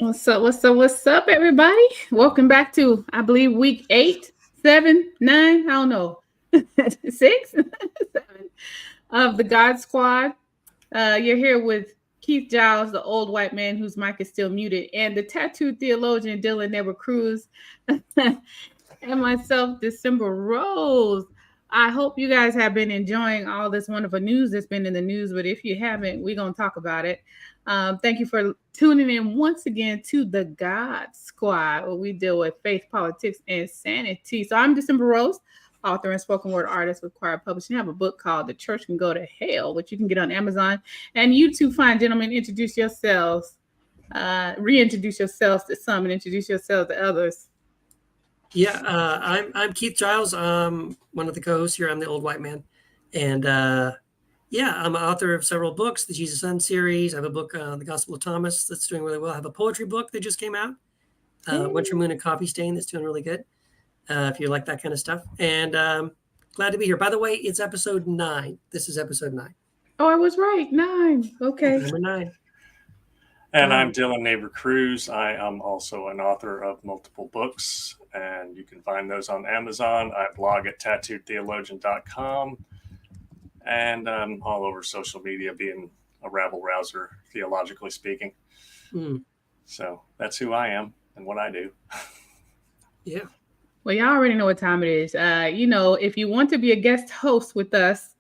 What's up? What's up? What's up, everybody? Welcome back to, I believe, week 8, 7, 9. I don't know, 6, 7 of the God Squad. You're here with Keith Giles, the old white man whose mic is still muted, and the tattooed theologian Dylan Never Cruz, and myself, December Rose. I hope you guys have been enjoying all this wonderful news that's been in the news, but if you haven't, we're going to talk about it. Thank you for tuning in once again to the God Squad, where we deal with faith, politics, and sanity. So I'm December Rose, author and spoken word artist with Quiet Publishing. I have a book called The Church Can Go to Hell, which you can get on Amazon. And you two fine gentlemen, introduce yourselves, reintroduce yourselves to some and introduce yourselves to others. Yeah, I'm Keith Giles. I'm one of the co-hosts here. I'm the old white man, and I'm an author of several books. The Jesus Son series. I have a book, The Gospel of Thomas, that's doing really well. I have a poetry book that just came out, Winter Moon and Coffee Stain, that's doing really good. If you like that kind of stuff, and glad to be here. By the way, it's episode 9. This is episode 9. Oh, I was right. 9. Okay. Number 9. And I'm Dylan Neighbor Cruz. I am also an author of multiple books, and you can find those on Amazon. I blog at tattooedtheologian.com, and I'm all over social media, being a rabble-rouser, theologically speaking. So that's who I am and what I do. Yeah. Well, y'all already know what time it is. If you want to be a guest host with us,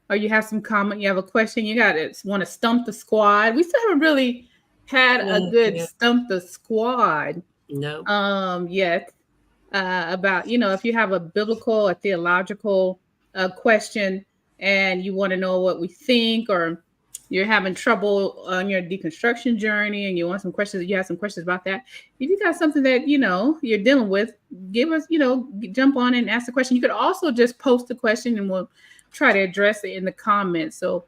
or you have some comment, you have a question, you want to stump the squad. We still haven't really had a good stump the squad yet about, if you have a biblical, a theological theological and you want to know what we think, or you're having trouble on your deconstruction journey and you want some questions, you have some questions about that. If you got something that, you're dealing with, give us, jump on and ask the question. You could also just post the question and we'll try to address it in the comments. So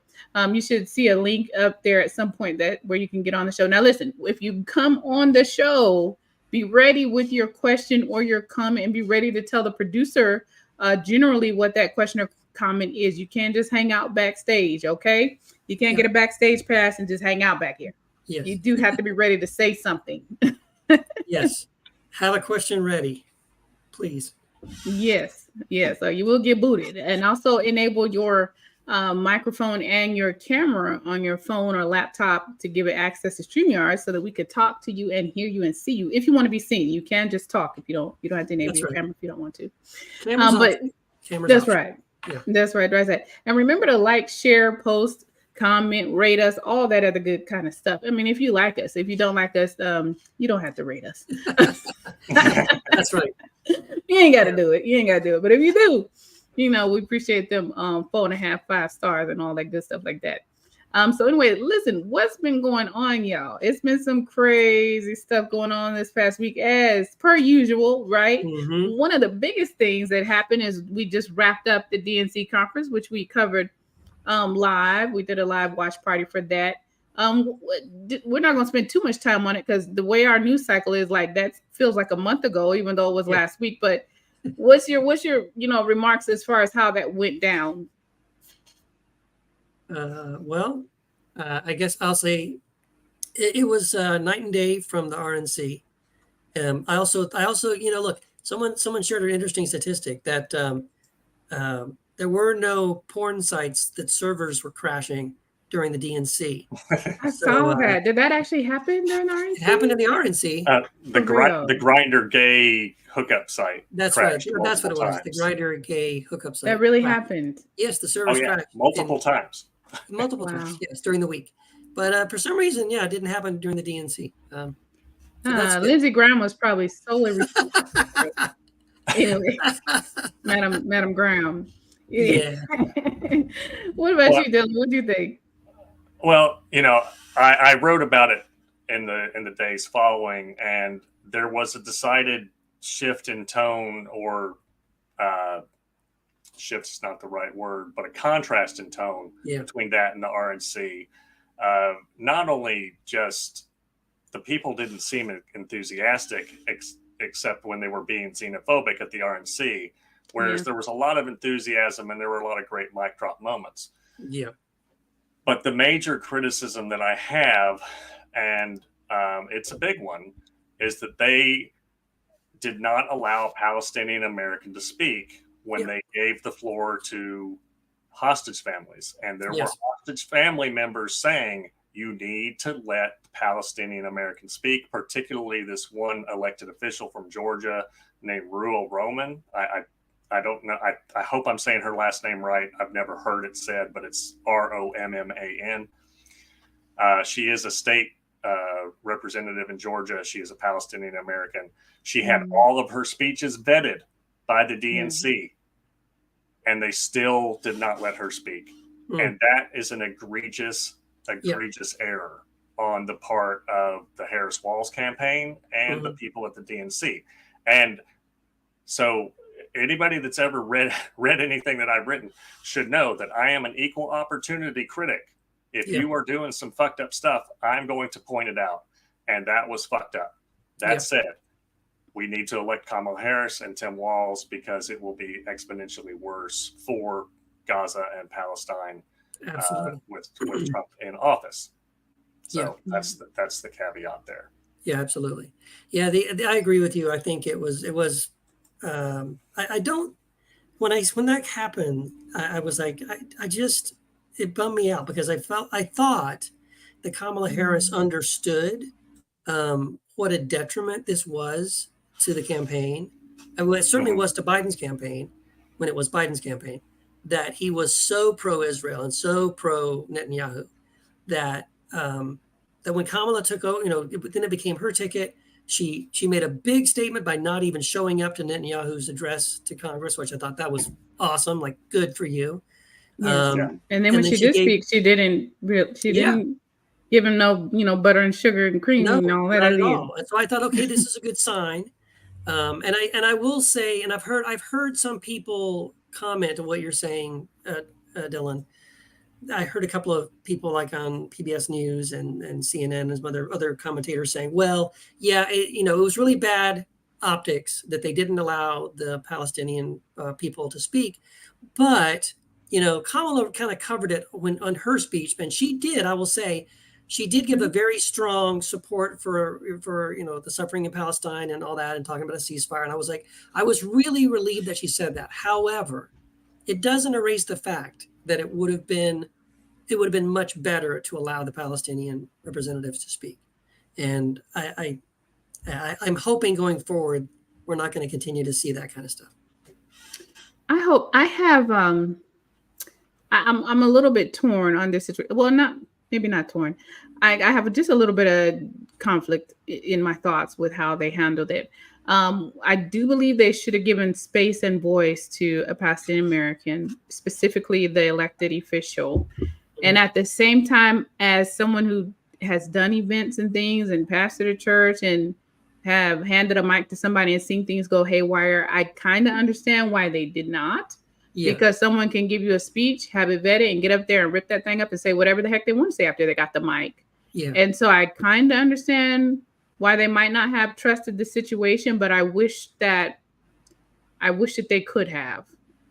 you should see a link up there at some point where you can get on the show. Now, listen, if you come on the show, be ready with your question or your comment and be ready to tell the producer generally what that question or comment is. You can't just hang out backstage, okay? You can't get a backstage pass and just hang out back here. Yes. You do have to be ready to say something. Yes. Have a question ready, please. Yes. So you will get booted. And also enable your microphone and your camera on your phone or laptop to give it access to StreamYard so that we could talk to you and hear you and see you. If you want to be seen, you can just talk. If you don't have to enable your camera if you don't want to. That's right. Yeah. That's right. And remember to like, share, post, comment, rate us, all that other good kind of stuff. I mean, if you like us, if you don't like us, you don't have to rate us. That's right. You ain't got to do it. But if you do, we appreciate them 4.5, 5 stars and all that good stuff like that. So anyway, listen, what's been going on, y'all? It's been some crazy stuff going on this past week, as per usual, right? Mm-hmm. One of the biggest things that happened is we just wrapped up the DNC conference, which we covered live. We did a live watch party for that. We're not going to spend too much time on it because the way our news cycle is, like, that feels like a month ago, even though it was last week. But what's your remarks as far as how that went down? I guess I'll say it was night and day from the RNC. I also, look, someone shared an interesting statistic that there were no porn sites that servers were crashing during the DNC. I saw that. Did that actually happen during the RNC? It happened in the RNC. The Grindr gay hookup site. That's right. That's what it was. The Grindr gay hookup site. That really happened. Yes, the servers crashed. Multiple times. Multiple times, yes, during the week. But for some reason, it didn't happen during the DNC. Lindsey Graham was probably solely anyway, Madam Graham. Yeah. What about you, Dylan? What do you think? Well, I wrote about it in the days following, and there was a decided shift in tone, or shift's not the right word, but a contrast in tone between that and the RNC. Not only just the people didn't seem enthusiastic, except when they were being xenophobic at the RNC, whereas there was a lot of enthusiasm and there were a lot of great mic drop moments. Yeah. But the major criticism that I have, and it's a big one, is that they did not allow a Palestinian American to speak when they gave the floor to hostage families. And there were hostage family members saying, you need to let Palestinian Americans speak, particularly this one elected official from Georgia named Ruel Roman. I don't know. I hope I'm saying her last name right. I've never heard it said, but it's Romman. She is a state representative in Georgia. She is a Palestinian American. She had all of her speeches vetted by the DNC, and they still did not let her speak. And that is an egregious error on the part of the Harris Walls campaign and the people at the DNC. And so anybody that's ever read anything that I've written should know that I am an equal opportunity critic. If you are doing some fucked up stuff, I'm going to point it out. And that was fucked up. That said, we need to elect Kamala Harris and Tim Walz, because it will be exponentially worse for Gaza and Palestine with Trump in office. So that's the caveat there. Yeah, absolutely. Yeah, I agree with you. I think it was. I don't. When that happened, I was like, it bummed me out, because I thought that Kamala Harris understood what a detriment this was to the campaign. And it certainly was to Biden's campaign, when it was Biden's campaign, that he was so pro-Israel and so pro-Netanyahu that when Kamala took over, then it became her ticket. She made a big statement by not even showing up to Netanyahu's address to Congress, which I thought that was awesome. Like, good for you. And then when she did speak, she didn't give him no butter and sugar and cream and all that. Not at all. And so I thought, okay, this is a good sign. And I will say, and I've heard some people comment on what you're saying, Dylan. I heard a couple of people, like on PBS News and CNN and some other commentators, saying, well, it was really bad optics that they didn't allow the Palestinian people to speak. But, Kamala kind of covered it on her speech. And she did, I will say, she did give a very strong support for the suffering in Palestine and all that, and talking about a ceasefire. And I was really relieved that she said that. However, it doesn't erase the fact that it would have been much better to allow the Palestinian representatives to speak. And I'm hoping going forward, we're not going to continue to see that kind of stuff. I hope. I have. I'm a little bit torn on this situation. Well, maybe not torn. I have just a little bit of conflict in my thoughts with how they handled it. I do believe they should have given space and voice to a Palestinian American, specifically the elected official. And at the same time, as someone who has done events and things and pastored a church and have handed a mic to somebody and seen things go haywire, I kind of understand why they did not. Yeah. Because someone can give you a speech, have it vetted, and get up there and rip that thing up and say whatever the heck they want to say after they got the mic. Yeah. And so I kind of understand why they might not have trusted the situation, but I wish that they could have.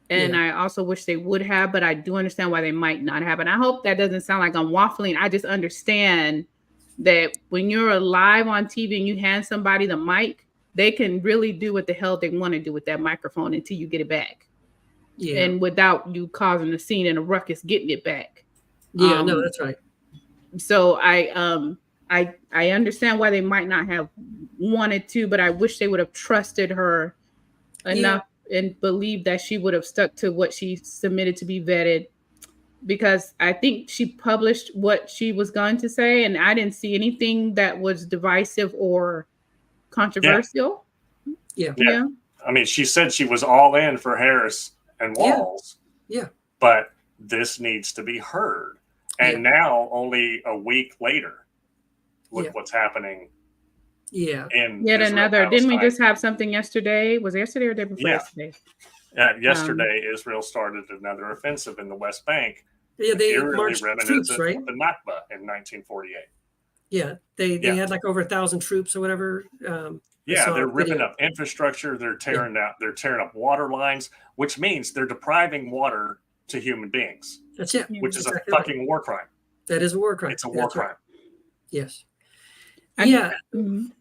And I also wish they would have, but I do understand why they might not have. And I hope that doesn't sound like I'm waffling. I just understand that when you're live on TV and you hand somebody the mic, they can really do what the hell they want to do with that microphone until you get it back. Yeah. And without you causing a scene and a ruckus getting it back. Yeah, no, that's right. So I understand why they might not have wanted to, but I wish they would have trusted her enough and believed that she would have stuck to what she submitted to be vetted, because I think she published what she was going to say, and I didn't see anything that was divisive or controversial. Yeah. I mean, she said she was all in for Harris and Walz. Yeah. But this needs to be heard. And now, only a week later, look what's happening. Yeah. Yet another. Didn't we just have something yesterday? Was it yesterday or the day before yesterday? Yesterday, Israel started another offensive in the West Bank. Yeah, they marched troops, right? The Nakba in 1948. Yeah, they had like over 1,000 troops or whatever. They're ripping up infrastructure. They're tearing up water lines, which means they're depriving water to human beings. That's it. Which is a fucking war crime. That is a war crime. It's a war crime. Right. Yes. Yeah. Mhm.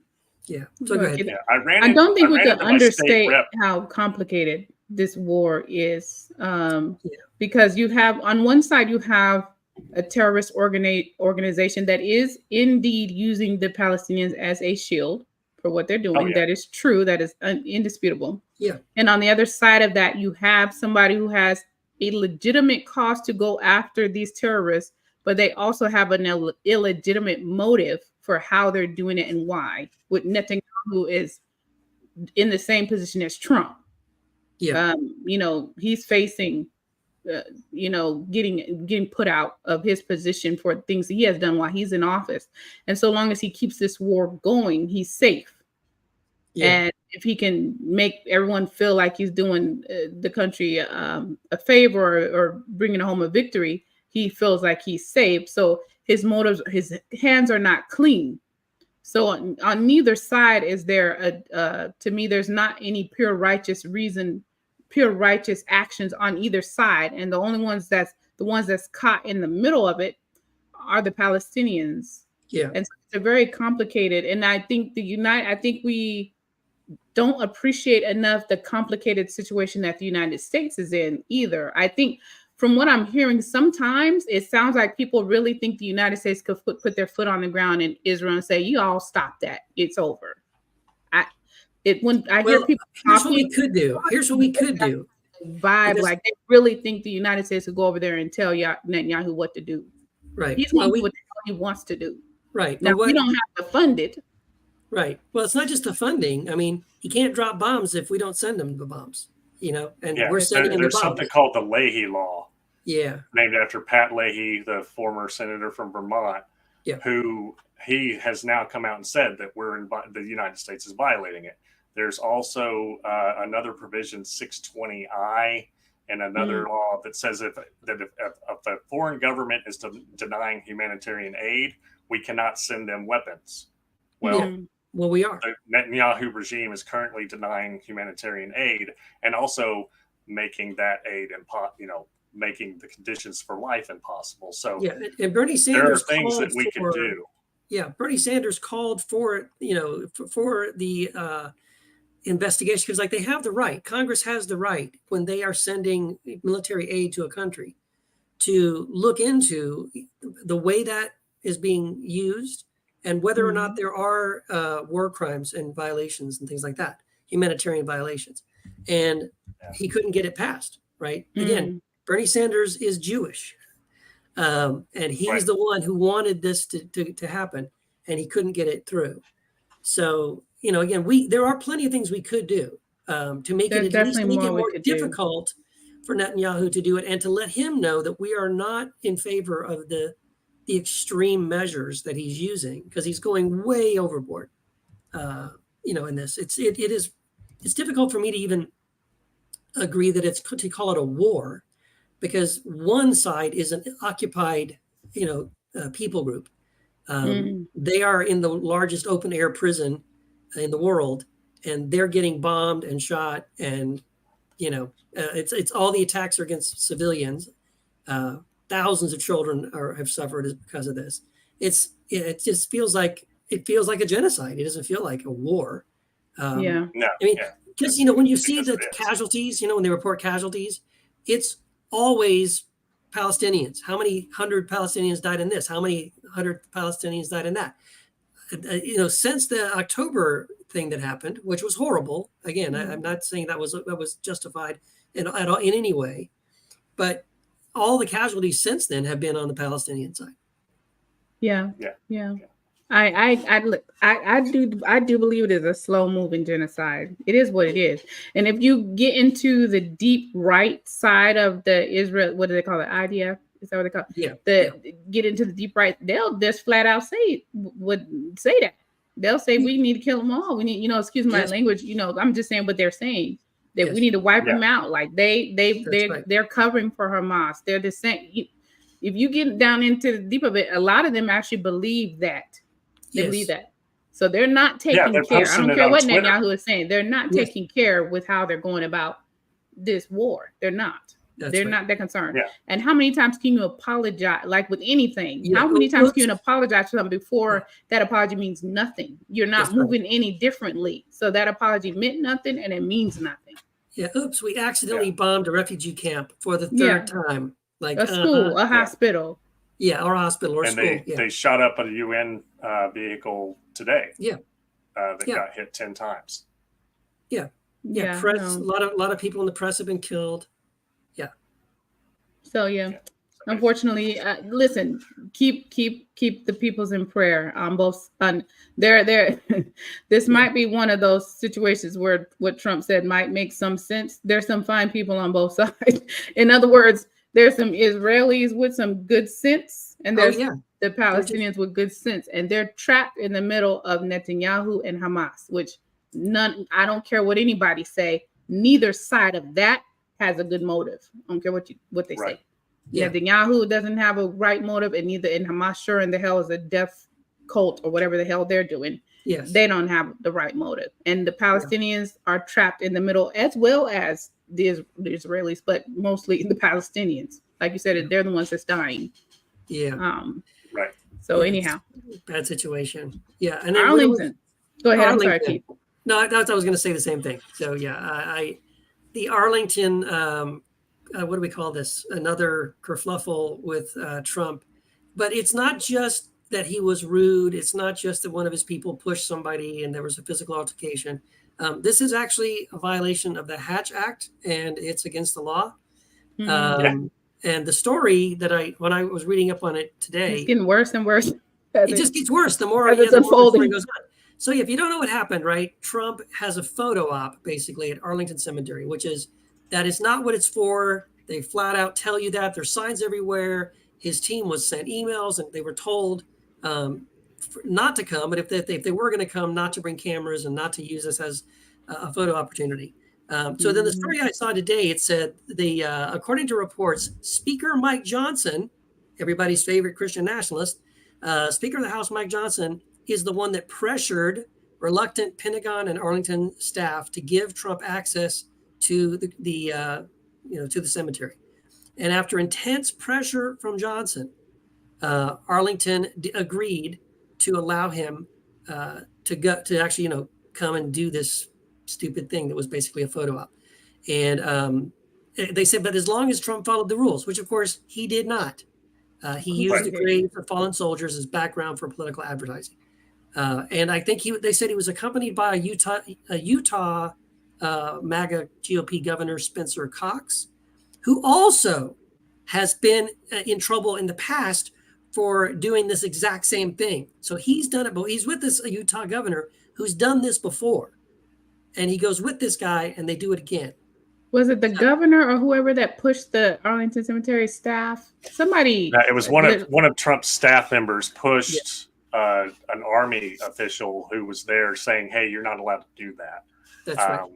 Yeah. So go ahead. Yeah, I don't think we ran could into my state understate rep. how complicated this war is. Yeah. Because you have, on one side, you have a terrorist organization that is indeed using the Palestinians as a shield for what they're doing. Oh, yeah. That is true. That is indisputable. Yeah. And on the other side of that, you have somebody who has a legitimate cause to go after these terrorists, but they also have an illegitimate motive for how they're doing it and why. With Netanyahu is in the same position as Trump. Yeah. He's facing, getting put out of his position for things he has done while he's in office. And so long as he keeps this war going, he's safe. Yeah. And if he can make everyone feel like he's doing the country a favor or bringing home a victory, he feels like he's safe. So his motives, his hands are not clean. So on neither side is there to me, there's not any pure righteous actions on either side. And the ones that's caught in the middle of it are the Palestinians. Yeah. And so it's a very complicated, and I think we don't appreciate enough the complicated situation that the United States is in either. I think from what I'm hearing, sometimes it sounds like people really think the United States could put their foot on the ground in Israel and say, "You all stop that. It's over." Hear people here's talking, what we could do. Here's what we could do. Vibe Because, like they really think the United States would go over there and tell Netanyahu what to do. right. He's going to do what the hell he wants to do. Right. Now we don't have to fund it. Right. Well, it's not just the funding. I mean, he can't drop bombs if we don't send him the bombs, and we're sending him the bombs. There's something called the Leahy Law. Yeah. Named after Pat Leahy, the former senator from Vermont, who he has now come out and said that the United States is violating it. There's also another provision, 620I, and another law that says if a foreign government is denying humanitarian aid, we cannot send them weapons. Well, we are. The Netanyahu regime is currently denying humanitarian aid and also making that aid making the conditions for life impossible. So and Bernie Sanders, there are things that we can do. Yeah, Bernie Sanders called for for the investigation, because they have the right. Congress has the right, when they are sending military aid to a country, to look into the way that is being used and whether or not there are war crimes and violations and things like that, humanitarian violations. And he couldn't get it passed, right? Again, Bernie Sanders is Jewish. And he's the one who wanted this to happen, and he couldn't get it through. So, again, there are plenty of things we could do to make it at least more difficult for Netanyahu to do it, and to let him know that we are not in favor of the extreme measures that he's using, because he's going way overboard. In this, it's difficult for me to even agree that it's to call it a war, because one side is an occupied, people group. They are in the largest open air prison in the world, and they're getting bombed and shot, and it's all the attacks are against civilians. Thousands of children have suffered because of this. It just feels like a genocide. It doesn't feel like a war. Because when you see the casualties, when they report casualties, it's always Palestinians. How many 100 Palestinians died in this? How many 100 Palestinians died in that? Since the October thing that happened, which was horrible. Again, I'm not saying that was justified in any way, but all the casualties since then have been on the Palestinian side. Yeah. I do believe it is a slow moving genocide. It is what it is. And if you get into the deep right side of the Israel, what do they call it? IDF? Is that what they call it? Yeah. Get into the deep right, they'll just flat out say that. They'll say we need to kill them all. We need, excuse my language, I'm just saying what they're saying. That we need to wipe them out. Like they're covering for Hamas. They're the same. If you get down into the deep of it, a lot of them actually believe that. They believe that. So they're not taking care. I don't care what Netanyahu is saying. They're not taking care with how they're going about this war. They're not. They're not that concerned. Yeah. And how many times can you apologize? Like with anything, how many times can you apologize to something before that apology means nothing? You're not moving any differently. So that apology meant nothing and it means nothing. Yeah. Oops, we accidentally bombed a refugee camp for the third time. Like a school, a hospital. Yeah, or a hospital or and school. They shot up a UN vehicle today. Yeah. That got hit 10 times. Yeah. Yeah. Press. A lot of people in the press have been killed. Yeah. So unfortunately, listen, keep the peoples in prayer on both. There. This might be one of those situations where what Trump said might make some sense. There's some fine people on both sides. In other words, there's some Israelis with some good sense, and there's the Palestinians with good sense, and they're trapped in the middle of Netanyahu and Hamas, which I don't care what anybody say, neither side of that has a good motive. I don't care what they say. Yeah. Netanyahu doesn't have a right motive, and Hamas sure in the hell is a death cult or whatever the hell they're doing. Yes. They don't have the right motive. And the Palestinians are trapped in the middle, as well as the Israelis, but mostly the Palestinians. Like you said, they're the ones that's dying. Yeah. Right. So anyhow. Bad situation. Yeah. And then Arlington. Go ahead. Arlington. I'm sorry, Keith. No, I was going to say the same thing. So the Arlington, what do we call this? Another kerfluffle with Trump. But it's not just that he was rude. It's not just that one of his people pushed somebody and there was a physical altercation. This is actually a violation of the Hatch Act, and it's against the law. And the story that when I was reading up on it today, it's getting worse and worse. It just gets worse the more it's unfolding. The story goes on. So if you don't know what happened, right? Trump has a photo op basically at Arlington Cemetery, that is not what it's for. They flat out tell you that. There's signs everywhere. His team was sent emails and they were told not to come, but if they were going to come, not to bring cameras and not to use this as a photo opportunity. So then the story I saw today, it said according to reports, Speaker Mike Johnson, everybody's favorite Christian nationalist, Speaker of the House Mike Johnson, is the one that pressured reluctant Pentagon and Arlington staff to give Trump access to the cemetery. And after intense pressure from Johnson, Arlington agreed to allow him to actually come and do this stupid thing that was basically a photo op. And they said, but as long as Trump followed the rules, which of course he did not. He used the graves of fallen soldiers as background for political advertising. And I think they said he was accompanied by a Utah MAGA GOP governor, Spencer Cox, who also has been in trouble in the past for doing this exact same thing. So he's done it, but he's with this Utah governor who's done this before. And he goes with this guy and they do it again. Was it the governor or whoever that pushed the Arlington Cemetery staff? Somebody. It was one of Trump's staff members pushed an army official who was there saying, hey, you're not allowed to do that. That's right.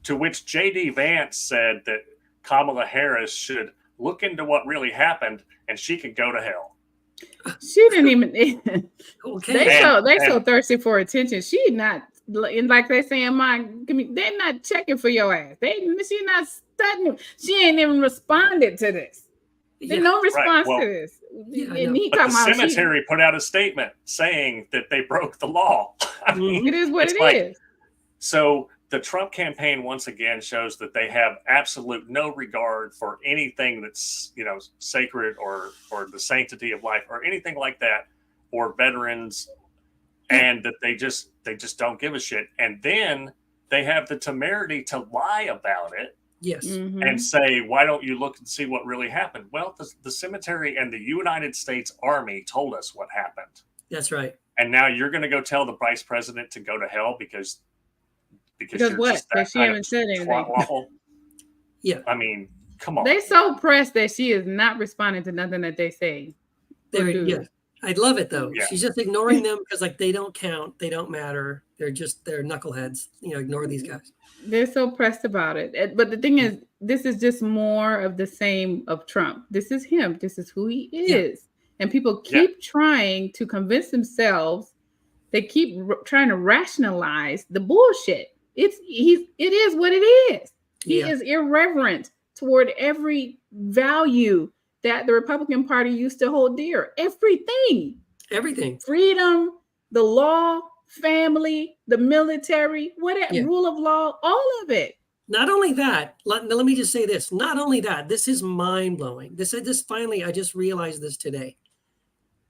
To which J.D. Vance said that Kamala Harris should look into what really happened and she could go to hell. She didn't even. Okay. They so thirsty for attention. She not, like they saying, they're not checking for your ass. She not studying. She ain't even responded to this. There's no response to this. And but the cemetery put out a statement saying that they broke the law. I mean, it is what it is. So the Trump campaign once again shows that they have absolute no regard for anything that's sacred or the sanctity of life or anything like that, or veterans, and that they just don't give a shit. And then they have the temerity to lie about it. Yes. Mm-hmm. And say, why don't you look and see what really happened? Well, the cemetery and the United States Army told us what happened. That's right. And now you're going to go tell the vice president to go to hell because you're what? Just that she haven't said anything. Yeah. I mean, come on. They so pressed that she is not responding to nothing that they say. Yeah. I love it though. Yeah. She's just ignoring them because they don't count. They don't matter. They're knuckleheads. Ignore these guys. They're so pressed about it. But the thing is, this is just more of the same of Trump. This is him. This is who he is. Yeah. And people keep trying to convince themselves. They keep trying to rationalize the bullshit. It is what it is. He is irreverent toward every value that the Republican Party used to hold dear. Everything. Freedom, the law, family, the military, Yeah. rule of law, all of it. Not only that, let me just say this. Not only that, this is mind-blowing. This finally, I just realized this today.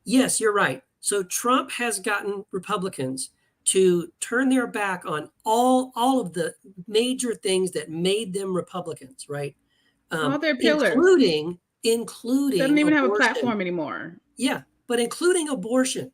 Yes, you're right. So Trump has gotten Republicans to turn their back on all of the major things that made them Republicans, right? All their pillars. Including doesn't even have a abortion. platform anymore. Yeah, but including abortion.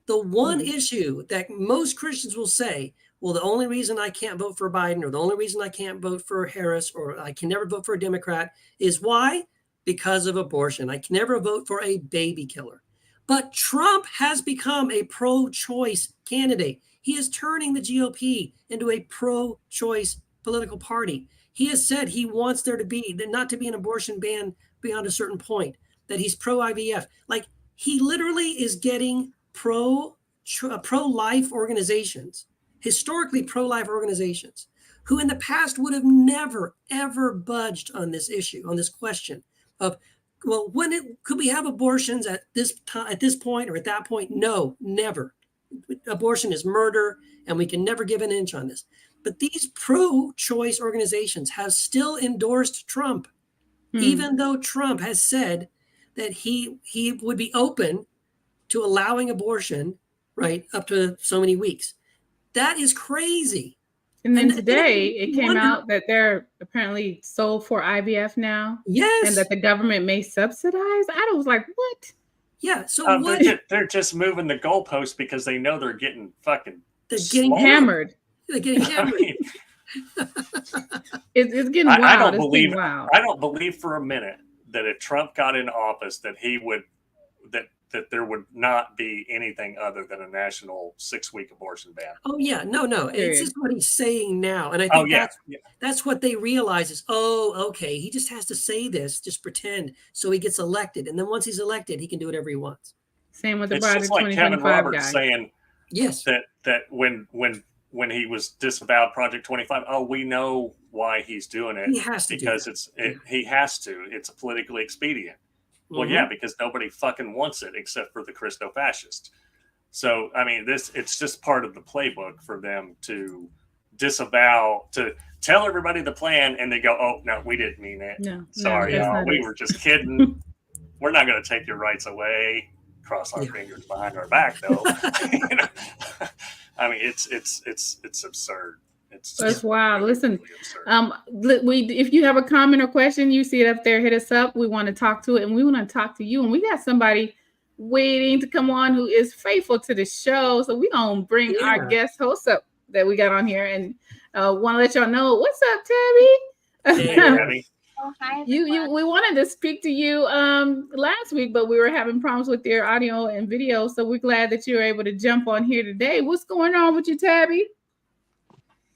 The one issue that most Christians will say, well, the only reason I can't vote for Biden, or the only reason I can't vote for Harris, or I can never vote for a Democrat is why? Because of abortion. I can never vote for a baby killer. But Trump has become a pro-choice candidate. He is turning the GOP into a pro-choice political party. He has said he wants there to be, not to be an abortion ban beyond a certain point, that he's pro-IVF. Like, he literally is getting pro-life organizations, historically pro-life organizations, who in the past would have never, ever budged on this issue, on this question of, well, could we have abortions at this time, at this point, or at that point? No, never. Abortion is murder, and we can never give an inch on this. But these pro-choice organizations have still endorsed Trump, even though Trump has said that he would be open to allowing abortion, right, up to so many weeks. That is crazy. And then today it came out that they're apparently sold for IVF now. Yes. And that the government may subsidize. I was like, what? Yeah. So they're just moving the goalposts because they know they're getting fucking hammered. They're getting hammered. I mean, it's getting wild. I don't believe for a minute that if Trump got in office that he would that there would not be anything other than a national 6-week abortion ban. Oh yeah, no. It's just what he's saying now, and I think that's what they realize is, oh, okay, he just has to say this, just pretend, so he gets elected, and then once he's elected, he can do whatever he wants. Same with the Project It's just like Kevin Roberts guy. Saying, yes, that when he was disavowed Project 25, oh, we know why he's doing it. He has to because he has to. It's politically expedient. Well, yeah, because nobody fucking wants it except for the Christo-fascists. So, I mean, it's just part of the playbook for them to disavow, to tell everybody the plan, and they go, oh, no, we didn't mean it. No, sorry, y'all. We were just kidding. We're not going to take your rights away. Cross our fingers behind our back, though. I mean, it's absurd. That's wild. Listen, if you have a comment or question, you see it up there, hit us up. We want to talk to it, and we want to talk to you. And we got somebody waiting to come on who is faithful to the show. So we're going to bring our guest host up that we got on here, and want to let y'all know, what's up, Tabby? Hey, Tabby. Oh, hi, we wanted to speak to you last week, but we were having problems with your audio and video. So we're glad that you were able to jump on here today. What's going on with you, Tabby?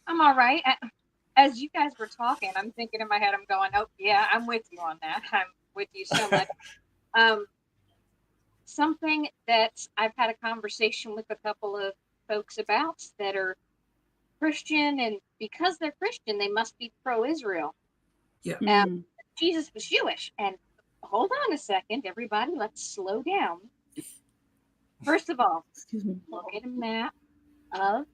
I'm all right. As you guys were talking, I'm thinking in my head, I'm going, oh, yeah, I'm with you on that. I'm with you so much. Something that I've had a conversation with a couple of folks about that are Christian, and because they're Christian, they must be pro-Israel. Yeah. Jesus was Jewish. And hold on a second, everybody, let's slow down. First of all, look at a map of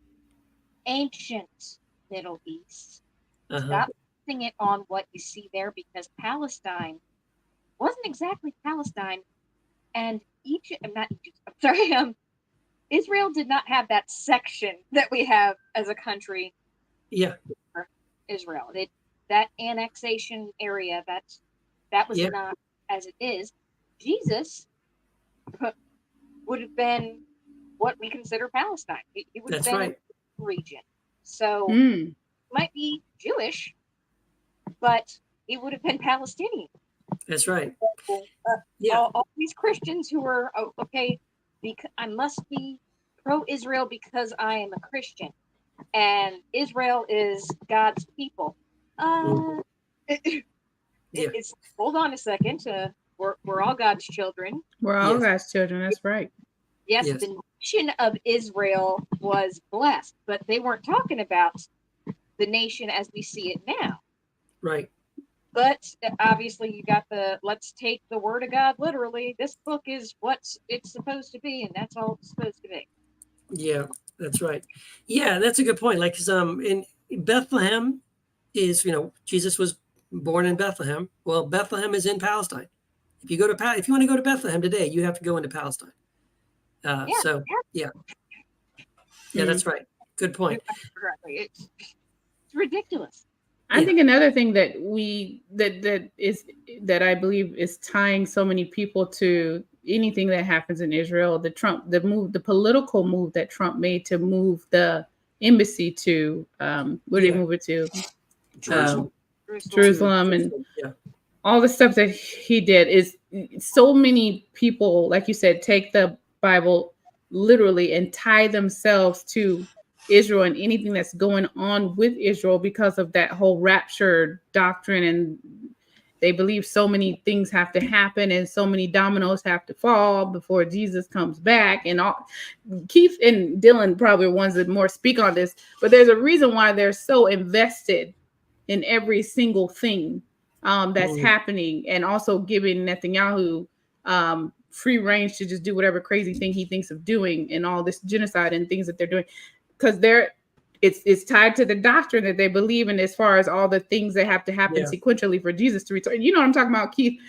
ancient Middle East. Stop basing it on what you see there, because Palestine wasn't exactly Palestine, and Israel did not have that section that we have as a country. Yeah. Israel. That annexation area, that was not as it is. Jesus would have been what we consider Palestine. It would have been a region. So he might be Jewish, but he would have been Palestinian. That's right. So, all these Christians who are because I must be pro-Israel because I am a Christian, and Israel is God's people. It's hold on a second. We're all God's children. We're all God's children. That's right. Yes, the nation of Israel was blessed, but they weren't talking about the nation as we see it now. Right. But obviously you got let's take the word of God literally. This book is what it's supposed to be, and that's all it's supposed to be. Yeah, that's right. Yeah, that's a good point. Like, 'cause, in Bethlehem is, Jesus was born in Bethlehem. Well, Bethlehem is in Palestine. If you want to go to Bethlehem today, you have to go into Palestine. So yeah, that's right. Good point. It's ridiculous. I think another thing that that I believe is tying so many people to anything that happens in Israel, the political move that Trump made to move the embassy to where did he move it to? Jerusalem, and all the stuff that he did is so many people, like you said, take the Bible literally and tie themselves to Israel and anything that's going on with Israel because of that whole rapture doctrine. And they believe so many things have to happen and so many dominoes have to fall before Jesus comes back. And all Keith and Dylan probably are ones that more speak on this, but there's a reason why they're so invested in every single thing that's happening, and also giving Netanyahu free range to just do whatever crazy thing he thinks of doing, and all this genocide and things that they're doing, because it's tied to the doctrine that they believe in, as far as all the things that have to happen sequentially for Jesus to return. You know what I'm talking about, Keith?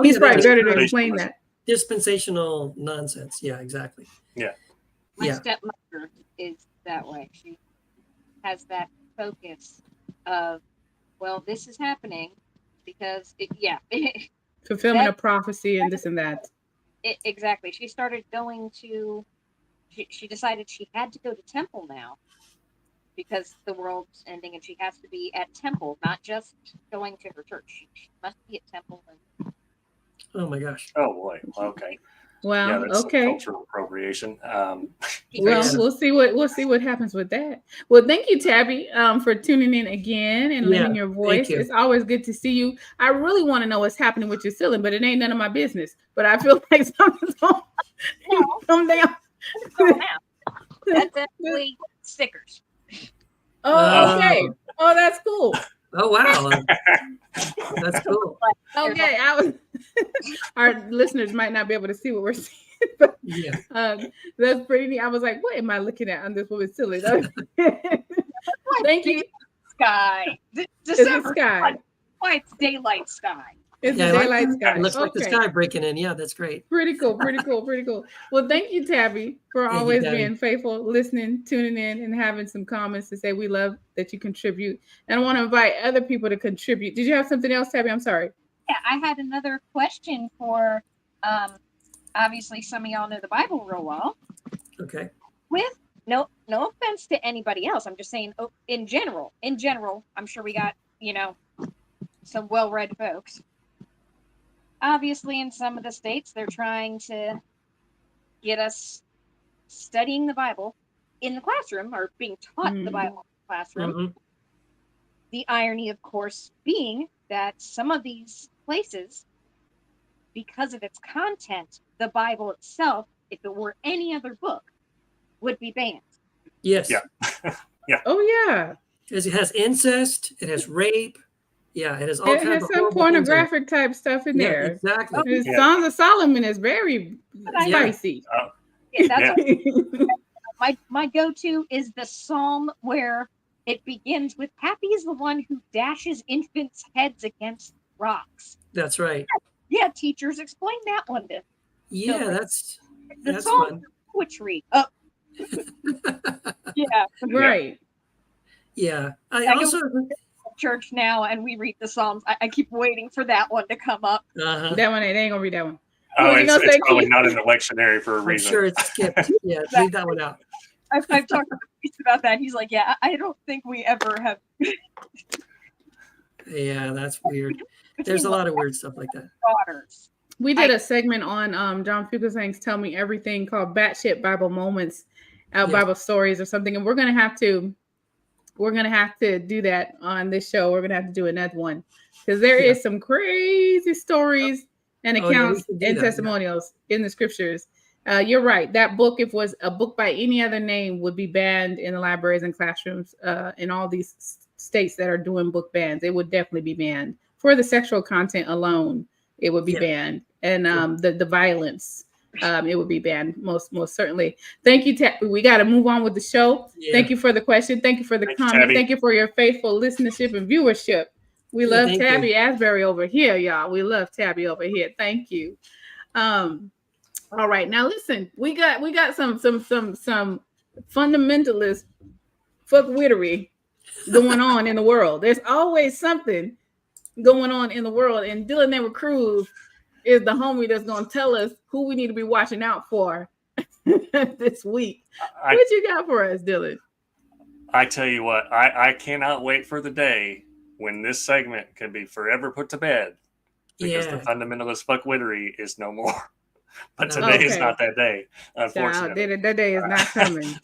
He's probably better to explain that. Dispensational nonsense. Yeah, exactly. Yeah. My stepmother is that way. She has that focus of, well, this is happening because fulfillment of prophecy and this and that. Exactly. She started going to. She decided she had to go to temple now because the world's ending, and she has to be at temple, not just going to her church. She must be at temple. Oh my gosh. Oh boy. Okay. Well, yeah, that's okay. Cultural appropriation. Well, we'll see what happens with that. Well, thank you, Tabby, for tuning in again and lending your voice. It's always good to see you. I really want to know what's happening with your ceiling, but it ain't none of my business. But I feel like something's going to come down. That's actually stickers. Oh, okay. Oh, that's cool. Oh, wow. That's cool. Okay, our listeners might not be able to see what we're seeing, but that's pretty neat. I was like, what am I looking at on this woman's silly? Thank you. Sky. December sky. Why it's daylight sky. It's a daylight sky. It looks like the sky breaking in. Yeah, that's great. Pretty cool. Well, thank you, Tabby, for always being faithful, listening, tuning in, and having some comments to say. We love that you contribute. And I want to invite other people to contribute. Did you have something else, Tabby? I'm sorry. Yeah, I had another question for, obviously, some of y'all know the Bible real well. Okay. With no offense to anybody else. I'm just saying, in general, I'm sure we got, some well-read folks. Obviously, in some of the states, they're trying to get us studying the Bible in the classroom, or being taught the Bible in the classroom. Mm-hmm. The irony, of course, being that some of these places, because of its content, the Bible itself, if it were any other book, would be banned. Yes. Yeah. Yeah. Oh, yeah. Because it has incest, it has rape. Yeah, it has all kinds of some pornographic type stuff in there. Exactly. Songs of Solomon is very spicy. My go-to is the psalm where it begins with, "Happy is the one who dashes infants' heads against rocks." That's right. Yeah, teachers, explain that one to. Yeah, that's fun. Poetry. Yeah. Right. Yeah. I also go to church now, and we read the Psalms. I keep waiting for that one to come up. Uh-huh. That one, they ain't gonna read that one. Oh, it's probably not in the lectionary for a reason. I'm sure it's skipped. Yeah, leave that one out. I've talked to Chris about that. He's like, yeah, I don't think we ever have. Yeah, that's weird. There's a lot of weird stuff like that. Daughters. We did a segment on John Fugelsang's Tell Me Everything called Batshit Bible Moments, Bible Stories or something, and we're gonna have to do that on this show. We're gonna have to do another one because there is some crazy stories and accounts and testimonials in the scriptures. You're right. That book, if it was a book by any other name, would be banned in the libraries and classrooms in all these states that are doing book bans. It would definitely be banned for the sexual content alone, it would be banned, and the violence. It would be banned most certainly. Thank you, Tabby. We got to move on with the show. Yeah. Thank you for the question. Thank you for the comment. Thank you for your faithful listenership and viewership. We love Tabby Asbury over here, y'all. We love Tabby over here. Thank you. All right, now listen. We got some fundamentalist fuckwittery going on in the world. There's always something going on in the world, and Dylan Never Cruz is the homie that's going to tell us who we need to be watching out for this week. What you got for us, Dylan? I tell you what, I cannot wait for the day when this segment can be forever put to bed, because the fundamentalist fuckwittery is no more. But today is not that day, unfortunately. That day is not coming.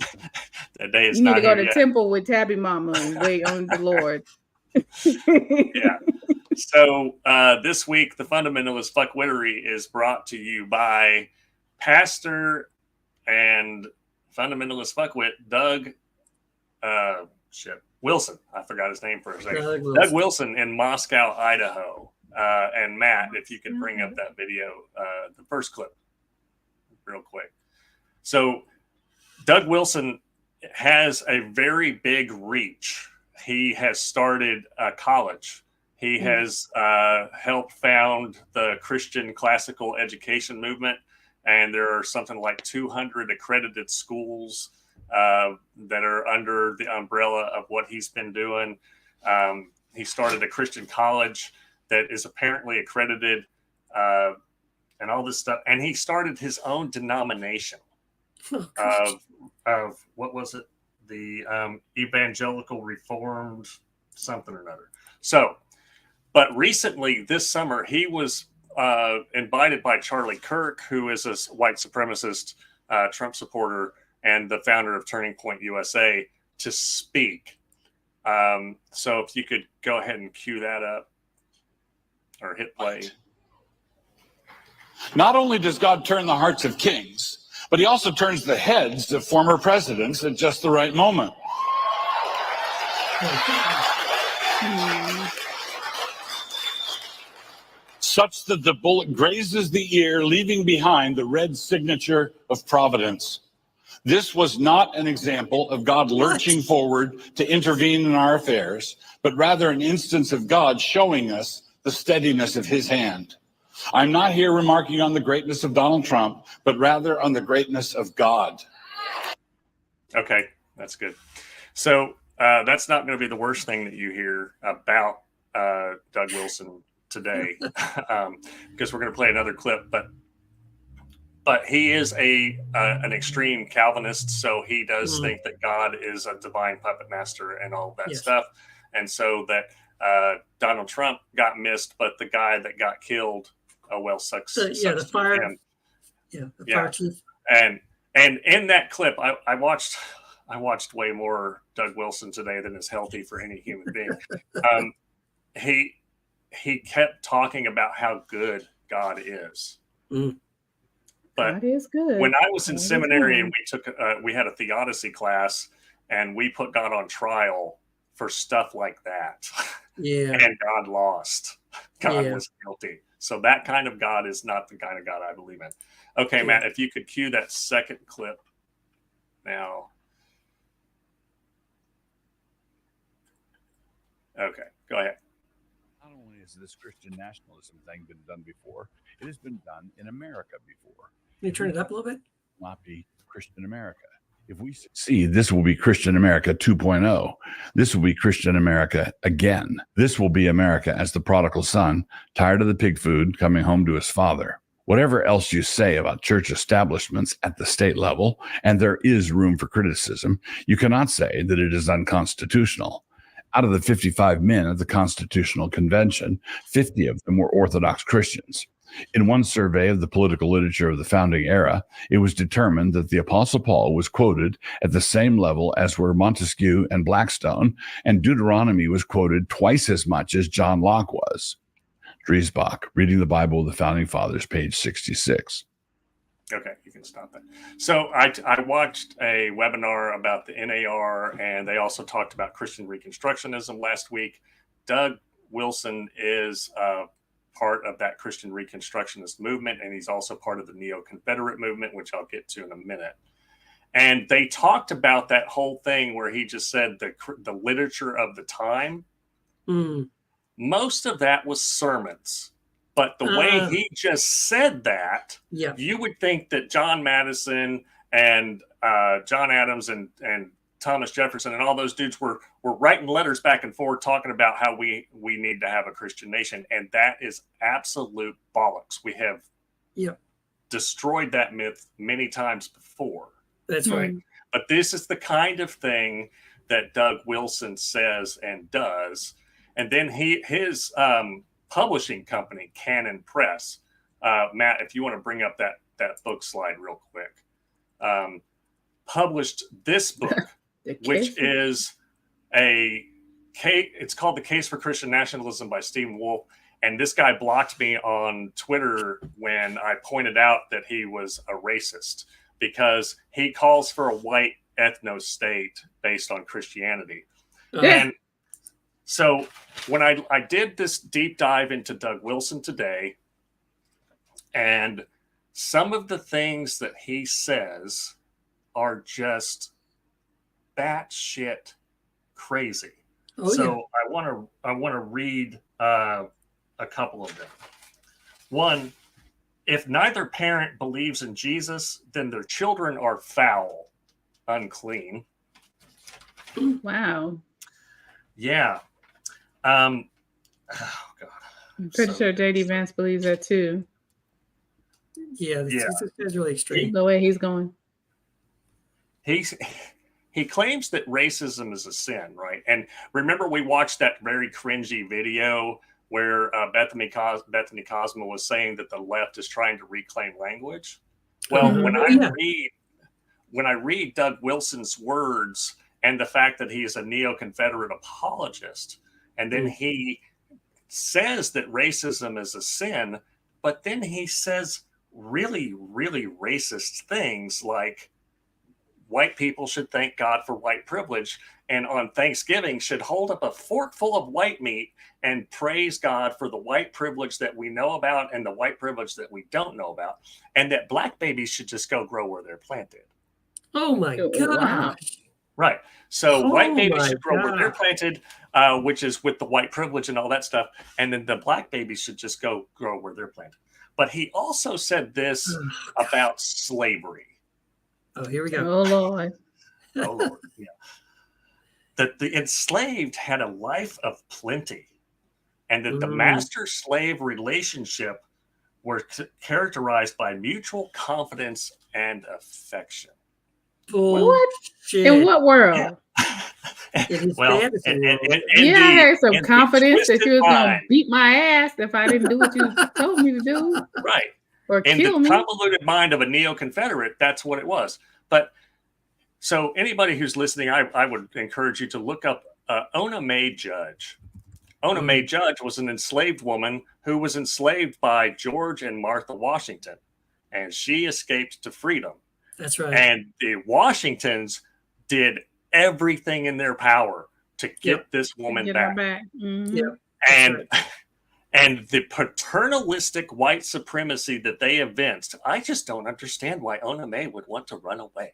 That day is you not need to go to yet. temple with Tabby Mama and wait on the Lord. Yeah. So this week, the fundamentalist fuckwittery is brought to you by pastor and fundamentalist fuckwit Doug Wilson. I forgot his name for a second. Doug Wilson in Moscow, Idaho. And Matt, if you could bring up that video, the first clip, real quick. So Doug Wilson has a very big reach. He has started a college. He has helped found the Christian classical education movement, and there are something like 200 accredited schools that are under the umbrella of what he's been doing. He started a Christian college that is apparently accredited and all this stuff. And he started his own denomination of what was it? The Evangelical Reformed something or another. So, but recently this summer, he was invited by Charlie Kirk, who is a white supremacist Trump supporter and the founder of Turning Point USA, to speak. So if you could go ahead and cue that up or hit play. Not only does God turn the hearts of kings, but he also turns the heads of former presidents at just the right moment. Such that the bullet grazes the ear, leaving behind the red signature of providence. This was not an example of God lurching forward to intervene in our affairs, but rather an instance of God showing us the steadiness of his hand. I'm not here remarking on the greatness of Donald Trump, but rather on the greatness of God. Okay, that's good. So that's not going to be the worst thing that you hear about Doug Wilson today, because we're going to play another clip. But he is an extreme Calvinist, so he does think that God is a divine puppet master and all that stuff, and so that Donald Trump got missed, but the guy that got killed, sucks. The fire. The fire chief. And in that clip, I watched way more Doug Wilson today than is healthy for any human being. He kept talking about how good God is. But God is good. When I was in seminary and we had a theodicy class, and we put God on trial for stuff like that. Yeah. And God lost. God was guilty. So that kind of God is not the kind of God I believe in. Okay, Matt, if you could cue that second clip now. Okay, go ahead. Not only has this Christian nationalism thing been done before, it has been done in America before. Can you turn it up a little bit? Not be Christian America. If we succeed, this will be Christian America 2.0. This will be Christian America again. This will be America as the prodigal son, tired of the pig food, coming home to his father. Whatever else you say about church establishments at the state level, and there is room for criticism, you cannot say that it is unconstitutional. Out of the 55 men at the Constitutional Convention, 50 of them were Orthodox Christians. In one survey of the political literature of the founding era, it was determined that the Apostle Paul was quoted at the same level as were Montesquieu and Blackstone, and Deuteronomy was quoted twice as much as John Locke was. Driesbach, Reading the Bible of the Founding Fathers, page 66. Okay, you can stop that. So I watched a webinar about the NAR, and they also talked about Christian Reconstructionism last week. Doug Wilson is part of that Christian Reconstructionist movement, and he's also part of the Neo-Confederate movement, which I'll get to in a minute. And they talked about that whole thing where he just said the literature of the time. Most of that was sermons. But the way he just said that, you would think that John Madison and John Adams and Thomas Jefferson and all those dudes were writing letters back and forth talking about how we need to have a Christian nation. And that is absolute bollocks. We have destroyed that myth many times before. That's right. But this is the kind of thing that Doug Wilson says and does. And then his publishing company, Canon Press, Matt, if you want to bring up that book slide real quick, published this book, which is it's called The Case for Christian Nationalism by Stephen Wolfe. And this guy blocked me on Twitter when I pointed out that he was a racist, because he calls for a white ethno-state based on Christianity. And so when I did this deep dive into Doug Wilson today, and some of the things that he says are just batshit crazy. I want to read a couple of them. One, if neither parent believes in Jesus, then their children are foul, unclean. Wow. Yeah. Oh God. I'm pretty sure JD Vance believes that too. Yeah, this is really extreme. The way he's going. He claims that racism is a sin, right? And remember, we watched that very cringy video where Bethany Cosmo was saying that the left is trying to reclaim language. Well, when I read Doug Wilson's words and the fact that he is a neo-Confederate apologist, and then he says that racism is a sin, but then he says really, really racist things like white people should thank God for white privilege, and on Thanksgiving should hold up a fork full of white meat and praise God for the white privilege that we know about and the white privilege that we don't know about, and that black babies should just go grow where they're planted. Oh my gosh. Wow. Right. So white babies should grow where they're planted, which is with the white privilege and all that stuff. And then the black babies should just go grow where they're planted. But he also said this about slavery. Oh, here we go. Oh, Lord. Oh, Lord. Yeah. That the enslaved had a life of plenty, and that the master-slave relationship were characterized by mutual confidence and affection. What? In what world? Yeah. Well, I had some confidence that you was going to beat my ass if I didn't do what you told me to do. Right. Or in kill the me. convoluted mind of a neo-Confederate, that's what it was. But so anybody who's listening, I would encourage you to look up Ona Mae Judge. Ona Mae Judge was an enslaved woman who was enslaved by George and Martha Washington, and she escaped to freedom. That's right. And the Washingtons did everything in their power to get this woman back. Mm-hmm. Yep. And the paternalistic white supremacy that they evinced, I just don't understand why Ona Mae would want to run away.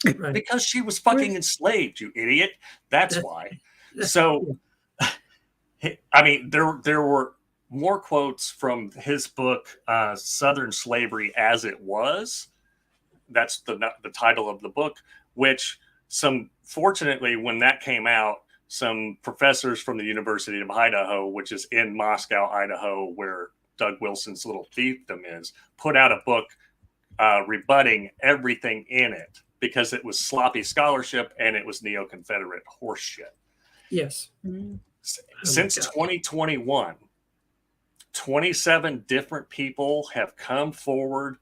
Right. Because she was fucking enslaved, you idiot. That's why. So, I mean, there were more quotes from his book, Southern Slavery as It Was. That's the title of the book, which fortunately, when that came out, some professors from the University of Idaho, which is in Moscow, Idaho, where Doug Wilson's little fiefdom is, put out a book rebutting everything in it because it was sloppy scholarship and it was neo-Confederate horseshit. Yes. Since 2021, 27 different people have come forward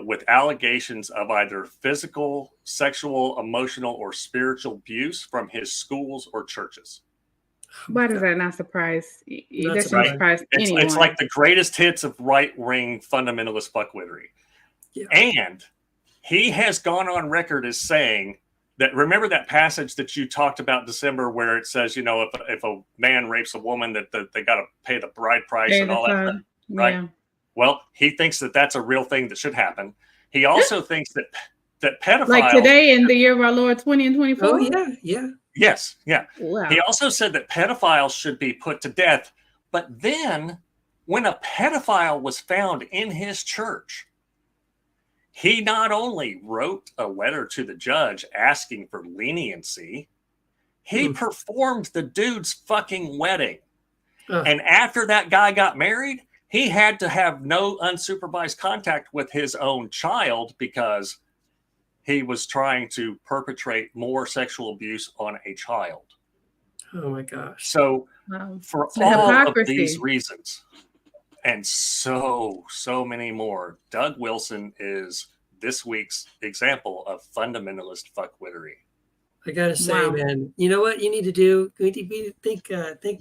with allegations of either physical, sexual, emotional, or spiritual abuse from his schools or churches. Why does that not surprise? That shouldn't surprise anyone. It's like the greatest hits of right-wing fundamentalist fuckwittery. Yeah. And he has gone on record as saying remember that passage that you talked about, December, where it says, if a man rapes a woman, that they got to pay the bride price and all that stuff, right? Yeah. Well, he thinks that that's a real thing that should happen. He also thinks that pedophiles, like today in the year of our Lord 20 and 24. Oh yeah. Yes, yeah. Wow. He also said that pedophiles should be put to death. But then, when a pedophile was found in his church, he not only wrote a letter to the judge asking for leniency, he performed the dude's fucking wedding. And after that guy got married, he had to have no unsupervised contact with his own child because he was trying to perpetrate more sexual abuse on a child. Oh my gosh. So for all of these reasons and so many more, Doug Wilson is this week's example of fundamentalist fuckwittery. I gotta say, man, you know what you need to do? You need to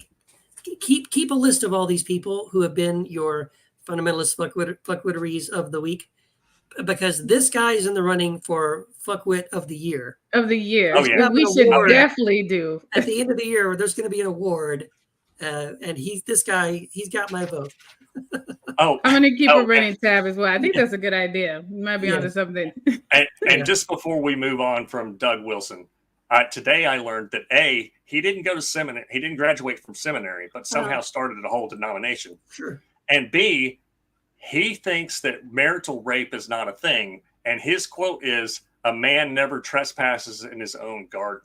keep a list of all these people who have been your fundamentalist fuckwitteries of the week, because this guy is in the running for fuckwit of the year. Of the year. Oh, yeah. We should definitely do. At the end of the year, there's going to be an award, and he's got my vote. I'm going to keep a running tab as well. I think that's a good idea. You might be onto something. And just before we move on from Doug Wilson, today I learned that he didn't go to seminary. He didn't graduate from seminary, but somehow started a whole denomination. Sure. And B, he thinks that marital rape is not a thing. And his quote is, "A man never trespasses in his own garden."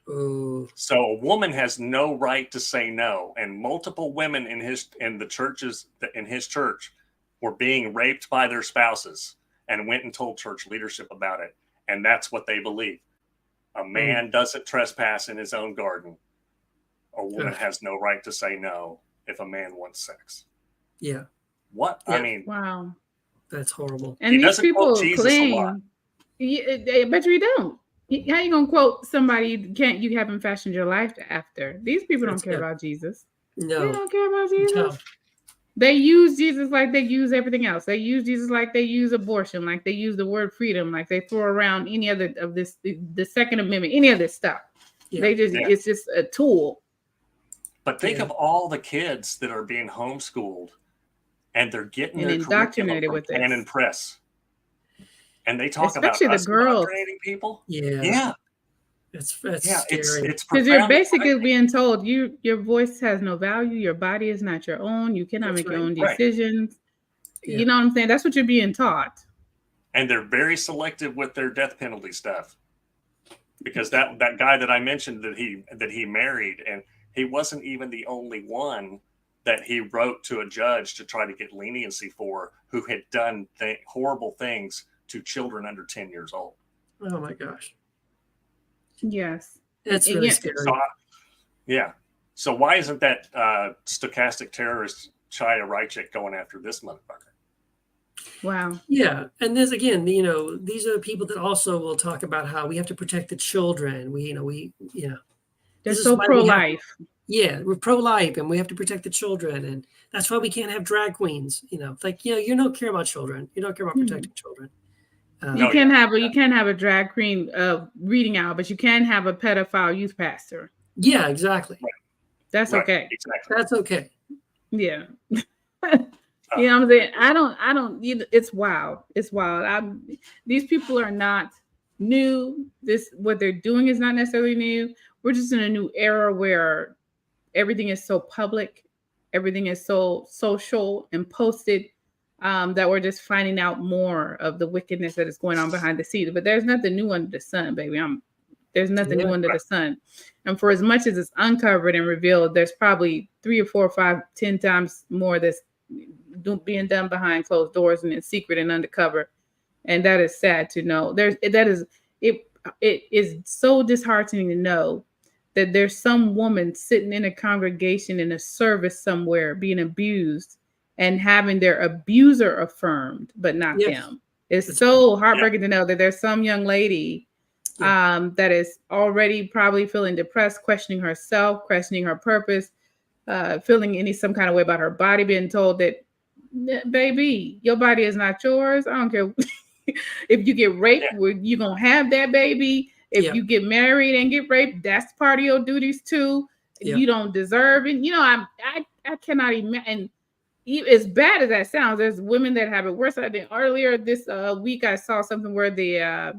Ooh. So a woman has no right to say no. And multiple women in his church were being raped by their spouses and went and told church leadership about it. And that's what they believe. A man doesn't trespass in his own garden. A woman has no right to say no if a man wants sex. Yeah. What? Yeah. I mean, wow. That's horrible. And these people claim, I bet you don't. How you gonna quote somebody you haven't fashioned your life after? These people don't care about Jesus. No. They don't care about Jesus. No. They use Jesus like they use everything else. They use Jesus like they use abortion, like they use the word freedom, like they throw around any other of this, the Second Amendment, any of this stuff. Yeah. It's just a tool. But think of all the kids that are being homeschooled and they're getting their indoctrinated with Canon and Press. And they talk especially about the girls indoctrinating people. Yeah. It's scary. It's because you're basically being told your voice has no value. Your body is not your own. You cannot make your own decisions. Yeah. You know what I'm saying? That's what you're being taught. And they're very selective with their death penalty stuff. Because that guy that I mentioned that he married, and he wasn't even the only one that he wrote to a judge to try to get leniency for, who had done horrible things to children under 10 years old. Oh my gosh. Yes. It's really scary. So why isn't that stochastic terrorist Chaya Rychik going after this motherfucker? Wow. Yeah. And there's, again, these are the people that also will talk about how we have to protect the children. They're so pro-life. We're pro-life and we have to protect the children. And that's why we can't have drag queens. You don't care about children. You don't care about protecting children. You can't have a drag queen reading out, but you can have a pedophile youth pastor. Yeah, exactly. Right. That's okay. Exactly. That's okay. Yeah. You know what I'm saying? I don't. It's wild. It's wild. These people are not new. What they're doing is not necessarily new. We're just in a new era where everything is so public, everything is so social and posted. That we're just finding out more of the wickedness that is going on behind the scenes. But there's nothing new under the sun, baby. There's nothing new under the sun. And for as much as it's uncovered and revealed, there's probably 3 or 4 or 5, 10 times more that's being done behind closed doors and in secret and undercover. And that is sad to know. It is so disheartening to know that there's some woman sitting in a congregation in a service somewhere being abused and having their abuser affirmed, but not them. It's so heartbreaking to know that there's some young lady that is already probably feeling depressed, questioning herself, questioning her purpose, feeling some kind of way about her body, being told that, baby, your body is not yours. I don't care if you get raped, you're going to have that baby. If you get married and get raped, that's part of your duties too. You don't deserve it. I cannot imagine. As bad as that sounds, there's women that have it worse. I did earlier this week. I saw something where it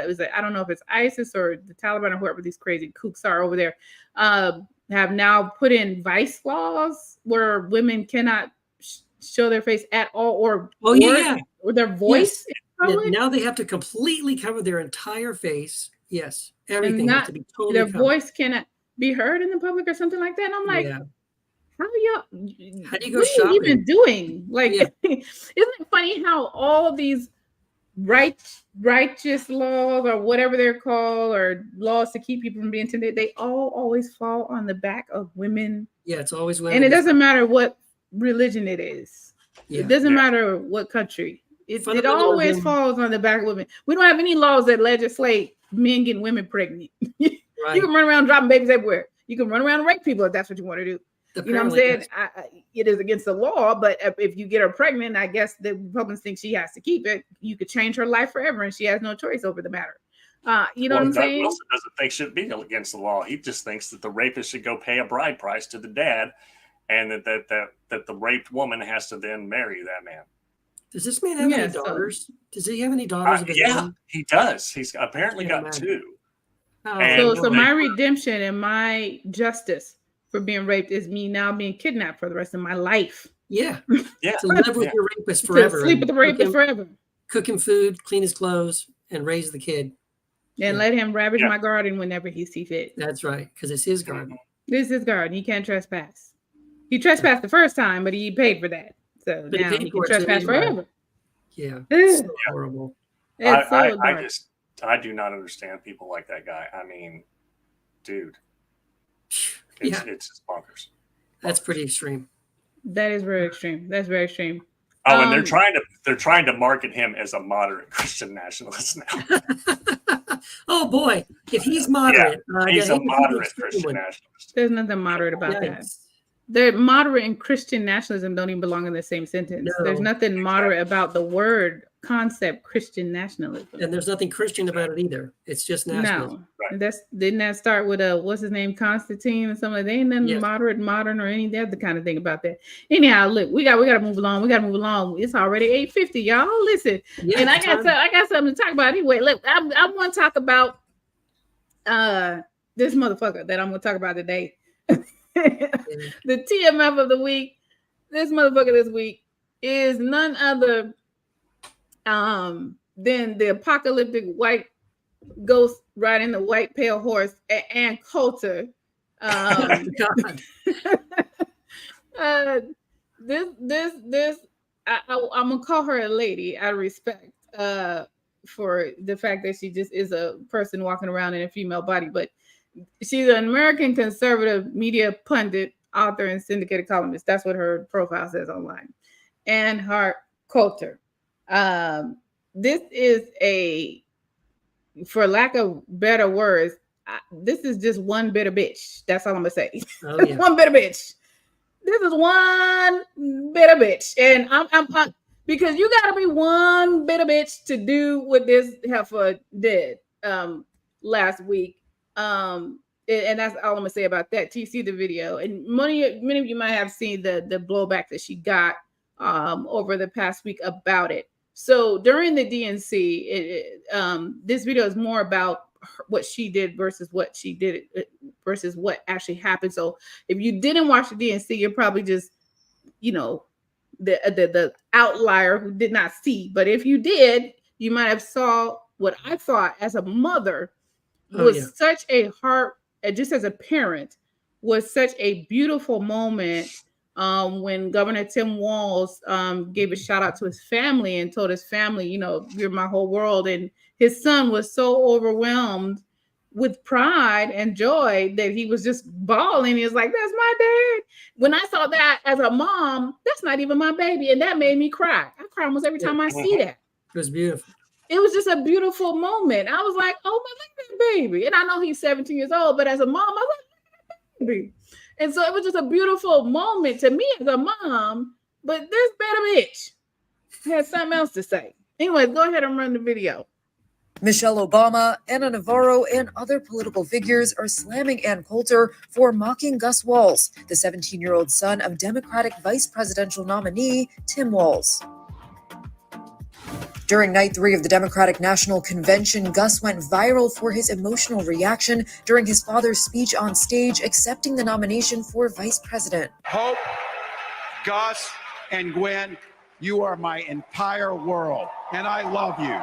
was I don't know if it's ISIS or the Taliban or whoever these crazy kooks are over there, have now put in vice laws where women cannot show their face at all or their voice. Yes. Now they have to completely cover their entire face. Yes, everything has to be totally their covered. Voice cannot be heard in the public or something like that. And I'm like, how do you go shopping? What are you even doing? Like, isn't it funny how all these righteous laws or whatever they're called, or laws to keep people from being intimidated, they all always fall on the back of women. Yeah, it's always women. And it doesn't matter what religion it is. It doesn't matter what country. It always falls on the back of women. We don't have any laws that legislate men getting women pregnant. You can run around dropping babies everywhere. You can run around and rape people if that's what you want to do. You know what I'm saying? It is against the law, but if you get her pregnant, I guess the Republicans think she has to keep it. You could change her life forever, and she has no choice over the matter. You know what I'm saying? Wilson doesn't think it should be against the law. He just thinks that the rapist should go pay a bride price to the dad, and that the raped woman has to then marry that man. Does this man have any daughters? Does he have any daughters of his own? He does. He's apparently got 2. So my redemption and my justice for being raped is me now being kidnapped for the rest of my life. Yeah. To live with your rapist forever. To sleep with the rapist forever. Cook him food, clean his clothes, and raise the kid. And let him ravage my garden whenever he sees fit. That's right, because it's his garden. This is his garden. He can't trespass. He trespassed the first time, but he paid for that. So now he can trespass forever. Yeah. It's so horrible. I do not understand people like that guy. I mean, dude. It's just bonkers. That's pretty extreme. That is very extreme. That's very extreme. Oh, and they're trying to market him as a moderate Christian nationalist now. Oh boy, if he's moderate, he's a moderate Christian nationalist. There's nothing moderate about that. The moderate and Christian nationalism don't even belong in the same sentence. No, there's nothing moderate about the word concept Christian nationalism. And there's nothing Christian about it either. It's just nationalism. No. Right. Didn't that start with what's his name, Constantine and something like that? Ain't nothing moderate, modern, or any other kind of thing about that. Anyhow, look, we gotta move along. It's already 8:50, y'all. Listen. Yeah, and I got something to talk about anyway. Look, I want to talk about this motherfucker that I'm gonna talk about today. The TMF of the week. This motherfucker this week is none other than the apocalyptic white ghost riding the white pale horse, Ann Coulter. I'm gonna call her a lady out of respect for the fact that she just is a person walking around in a female body, but she's an American conservative media pundit, author, and syndicated columnist. That's what her profile says online. Ann Coulter. This is for lack of better words, this is just one bit of bitch. That's all I'm gonna say. Oh, yeah. One bit of bitch. This is one bit of bitch, and I'm because you gotta be one bit of bitch to do what this heifer did last week. And that's all I'm gonna say about that. Till you see the video, and many of you might have seen the blowback that she got over the past week about it. So during the DNC, this video is more about what she did versus what she did versus what actually happened. So if you didn't watch the DNC, you're probably just, the outlier who did not see. But if you did, you might have saw what I thought as a mother was such a just as a parent, was such a beautiful moment when Governor Tim Walz gave a shout out to his family and told his family, you're my whole world. And his son was so overwhelmed with pride and joy that he was just bawling. He was like, that's my dad. When I saw that as a mom, that's not even my baby. And that made me cry. I cry almost every time I see that. It was beautiful. It was just a beautiful moment. I was like, oh my, look at that baby. And I know he's 17 years old, but as a mom, I was like, look at that baby. And so it was just a beautiful moment to me as a mom. But this better bitch has something else to say. Anyways, go ahead and run the video. Michelle Obama, Anna Navarro, and other political figures are slamming Ann Coulter for mocking Gus Walz, the 17-year-old son of Democratic vice presidential nominee Tim Walz. During night 3 of the Democratic National Convention, Gus went viral for his emotional reaction during his father's speech on stage accepting the nomination for vice president. Hope, Gus, and Gwen, you are my entire world, and I love you.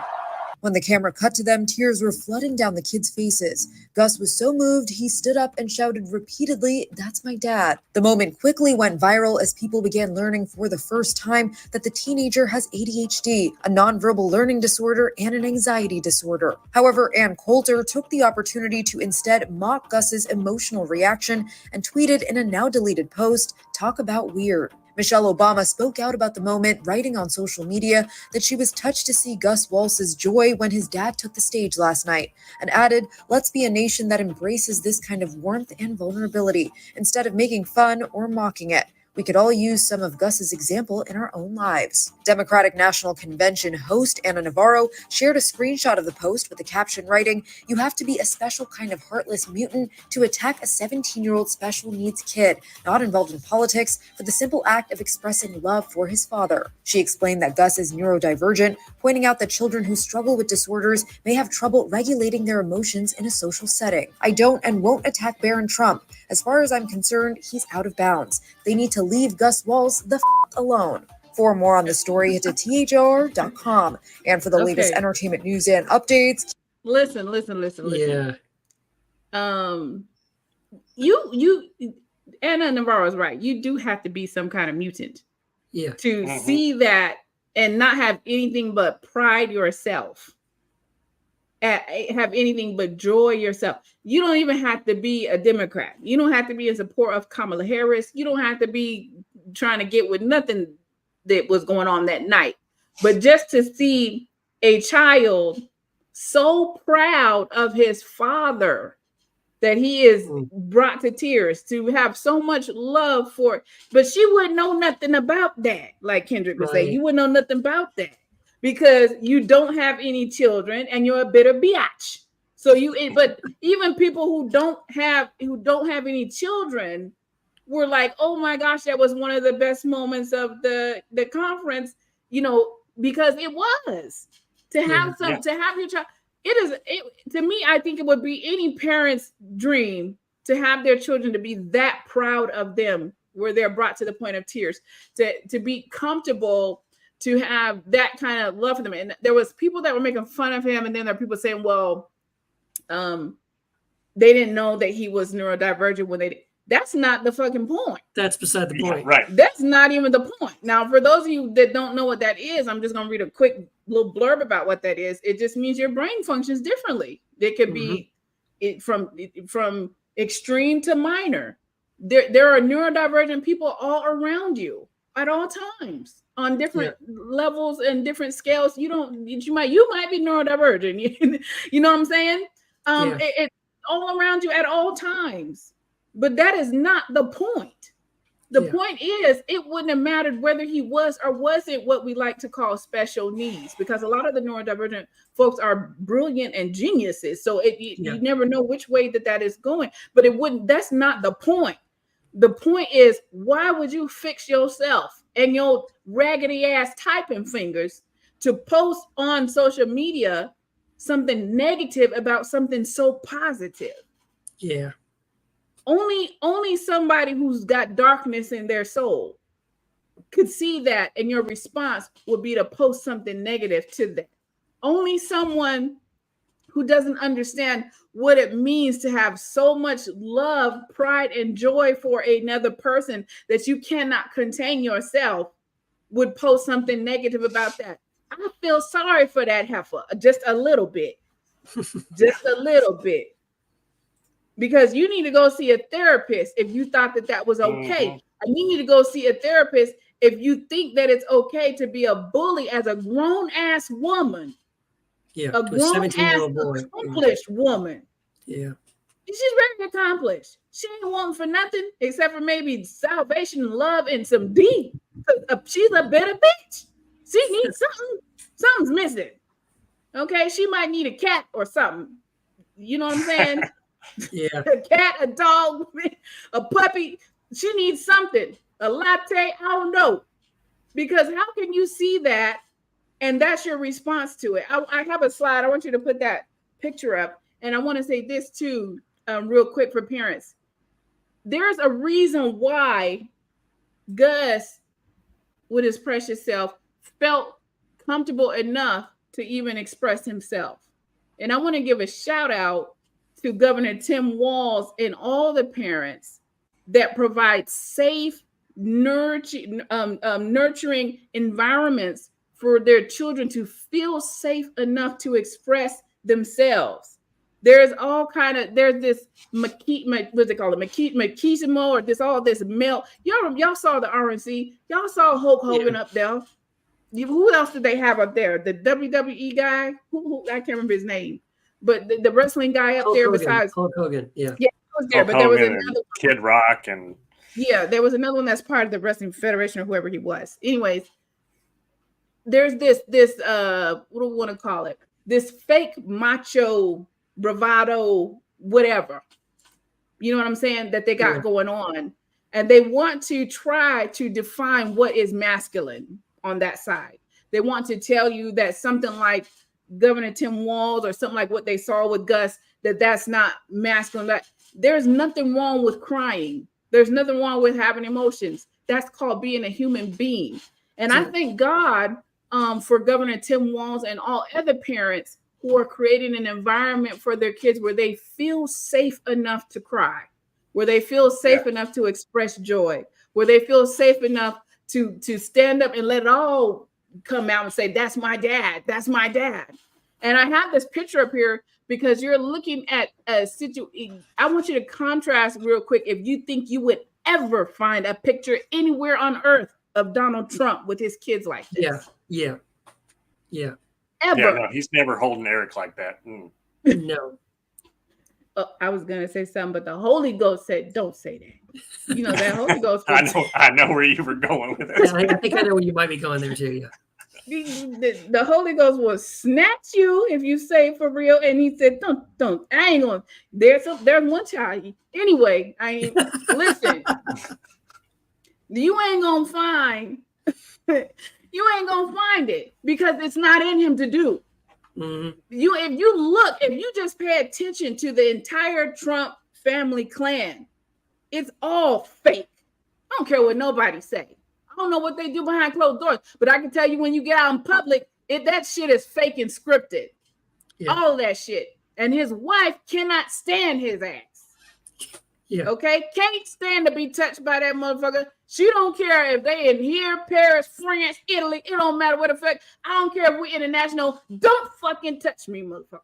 When the camera cut to them, tears were flooding down the kids' faces. Gus was so moved, he stood up and shouted repeatedly, "That's my dad." The moment quickly went viral as people began learning for the first time that the teenager has ADHD, a nonverbal learning disorder, and an anxiety disorder. However, Ann Coulter took the opportunity to instead mock Gus's emotional reaction and tweeted in a now-deleted post, "Talk about weird." Michelle Obama spoke out about the moment, writing on social media that she was touched to see Gus Walz's joy when his dad took the stage last night, and added, "Let's be a nation that embraces this kind of warmth and vulnerability, instead of making fun or mocking it. We could all use some of Gus's example in our own lives." Democratic National Convention host Anna Navarro shared a screenshot of the post with the caption writing, "You have to be a special kind of heartless mutant to attack a 17-year-old special needs kid, not involved in politics, for the simple act of expressing love for his father." She explained that Gus is neurodivergent, pointing out that children who struggle with disorders may have trouble regulating their emotions in a social setting. "I don't and won't attack Barron Trump. As far as I'm concerned, he's out of bounds. They need to leave Gus Walz the alone." For more on the story, head to thr.com. And for the latest entertainment news and updates. Listen. Yeah. You Anna Navarro is right. You do have to be some kind of mutant to see that and not have anything but pride yourself. Have anything but joy yourself. You don't even have to be a Democrat. You don't have to be in support of Kamala Harris. You don't have to be trying to get with nothing that was going on that night. But just to see a child so proud of his father that he is brought to tears, to have so much love for it. But she wouldn't know nothing about that, like Kendrick would say. You wouldn't know nothing about that, because you don't have any children and you're a bitter biatch. So but even people who don't have any children were like, "Oh my gosh, that was one of the best moments of the conference," because it was to have to have your child. To me, I think it would be any parent's dream to have their children to be that proud of them, where they're brought to the point of tears, to be comfortable, to have that kind of love for them. And there was people that were making fun of him, and then there are people saying, well, they didn't know that he was neurodivergent when they. That's not the fucking point. That's beside the point. Right. That's not even the point. Now, for those of you that don't know what that is, I'm just going to read a quick little blurb about what that is. It just means your brain functions differently. It could be from extreme to minor. There are neurodivergent people all around you at all times on different levels and different scales. You might be neurodivergent. You know what I'm saying? It's all around you at all times. But that is not the point. The point is, it wouldn't have mattered whether he was or wasn't what we like to call special needs, because a lot of the neurodivergent folks are brilliant and geniuses. So you never know which way that is going. But that's not the point. The point is, why would you fix yourself and your raggedy ass typing fingers to post on social media something negative about something so positive? Yeah. Only somebody who's got darkness in their soul could see that, and your response would be to post something negative to that. Only someone who doesn't understand what it means to have so much love, pride, and joy for another person that you cannot contain yourself would post something negative about that. I feel sorry for that heifer, just a little bit. Just a little bit. Because you need to go see a therapist if you thought that was okay. And you need to go see a therapist if you think that it's okay to be a bully as a grown-ass woman. Yeah, a grown-ass accomplished woman. Yeah. She's very accomplished. She ain't wanting for nothing except for maybe salvation and love and some she's a better bitch. She needs something. Something's missing. Okay, she might need a cat or something. You know what I'm saying? Yeah. A cat, a dog, a puppy. She needs something. A latte, I don't know. Because how can you see that and that's your response to it? I have a slide. I want you to put that picture up. And I want to say this too, real quick for parents. There's a reason why Gus, with his precious self, felt comfortable enough to even express himself. And I want to give a shout out to Governor Tim Walz and all the parents that provide safe, nurturing environments for their children to feel safe enough to express themselves. There's all kind of, there's this what's it called, machismo, or this male. Y'all saw the RNC. Y'all saw Hulk Hogan up there. Who else did they have up there? The WWE guy? Who I can't remember his name. But the wrestling guy up Hulk there Hogan, besides Hulk Hogan, yeah. Yeah, he was there, Hulk but there was Hogan another and Kid Rock and yeah, there was another one that's part of the Wrestling Federation or whoever he was. Anyways, there's this what do we want to call it? This fake macho bravado, whatever. You know what I'm saying? That they got going on. And they want to try to define what is masculine on that side. They want to tell you that something like Governor Tim Walz or something like what they saw with Gus, that's not masculine. That there's nothing wrong with crying. There's nothing wrong with having emotions. That's called being a human being. And I thank God for Governor Tim Walz and all other parents who are creating an environment for their kids where they feel safe enough to cry, where they feel safe enough to express joy, where they feel safe enough to stand up and let it all come out and say, that's my dad. That's my dad. And I have this picture up here because you're looking at a situation. I want you to contrast real quick. If you think you would ever find a picture anywhere on earth of Donald Trump with his kids like this. Yeah. Ever. Yeah, no, he's never holding Eric like that. Mm. No. I was gonna say something, but the Holy Ghost said, "Don't say that." You know that Holy Ghost. I know where you were going with it. Yeah, I think I know where you might be going there too. Yeah. The Holy Ghost will snatch you if you say for real. And he said, "Don't. I ain't gonna." There's one child. Anyway, listen. You ain't gonna find. You ain't gonna find it because it's not in him to do. Mm-hmm. If you just pay attention to the entire Trump family clan, it's all fake. I don't care what nobody say. I don't know what they do behind closed doors, but I can tell you when you get out in public, that shit is fake and scripted. Yeah. All of that shit. And his wife cannot stand his ass. Yeah. Okay? Can't stand to be touched by that motherfucker. She don't care if they in here, Paris, France, Italy. It don't matter what the fuck. I don't care if we're international. Don't fucking touch me, motherfucker.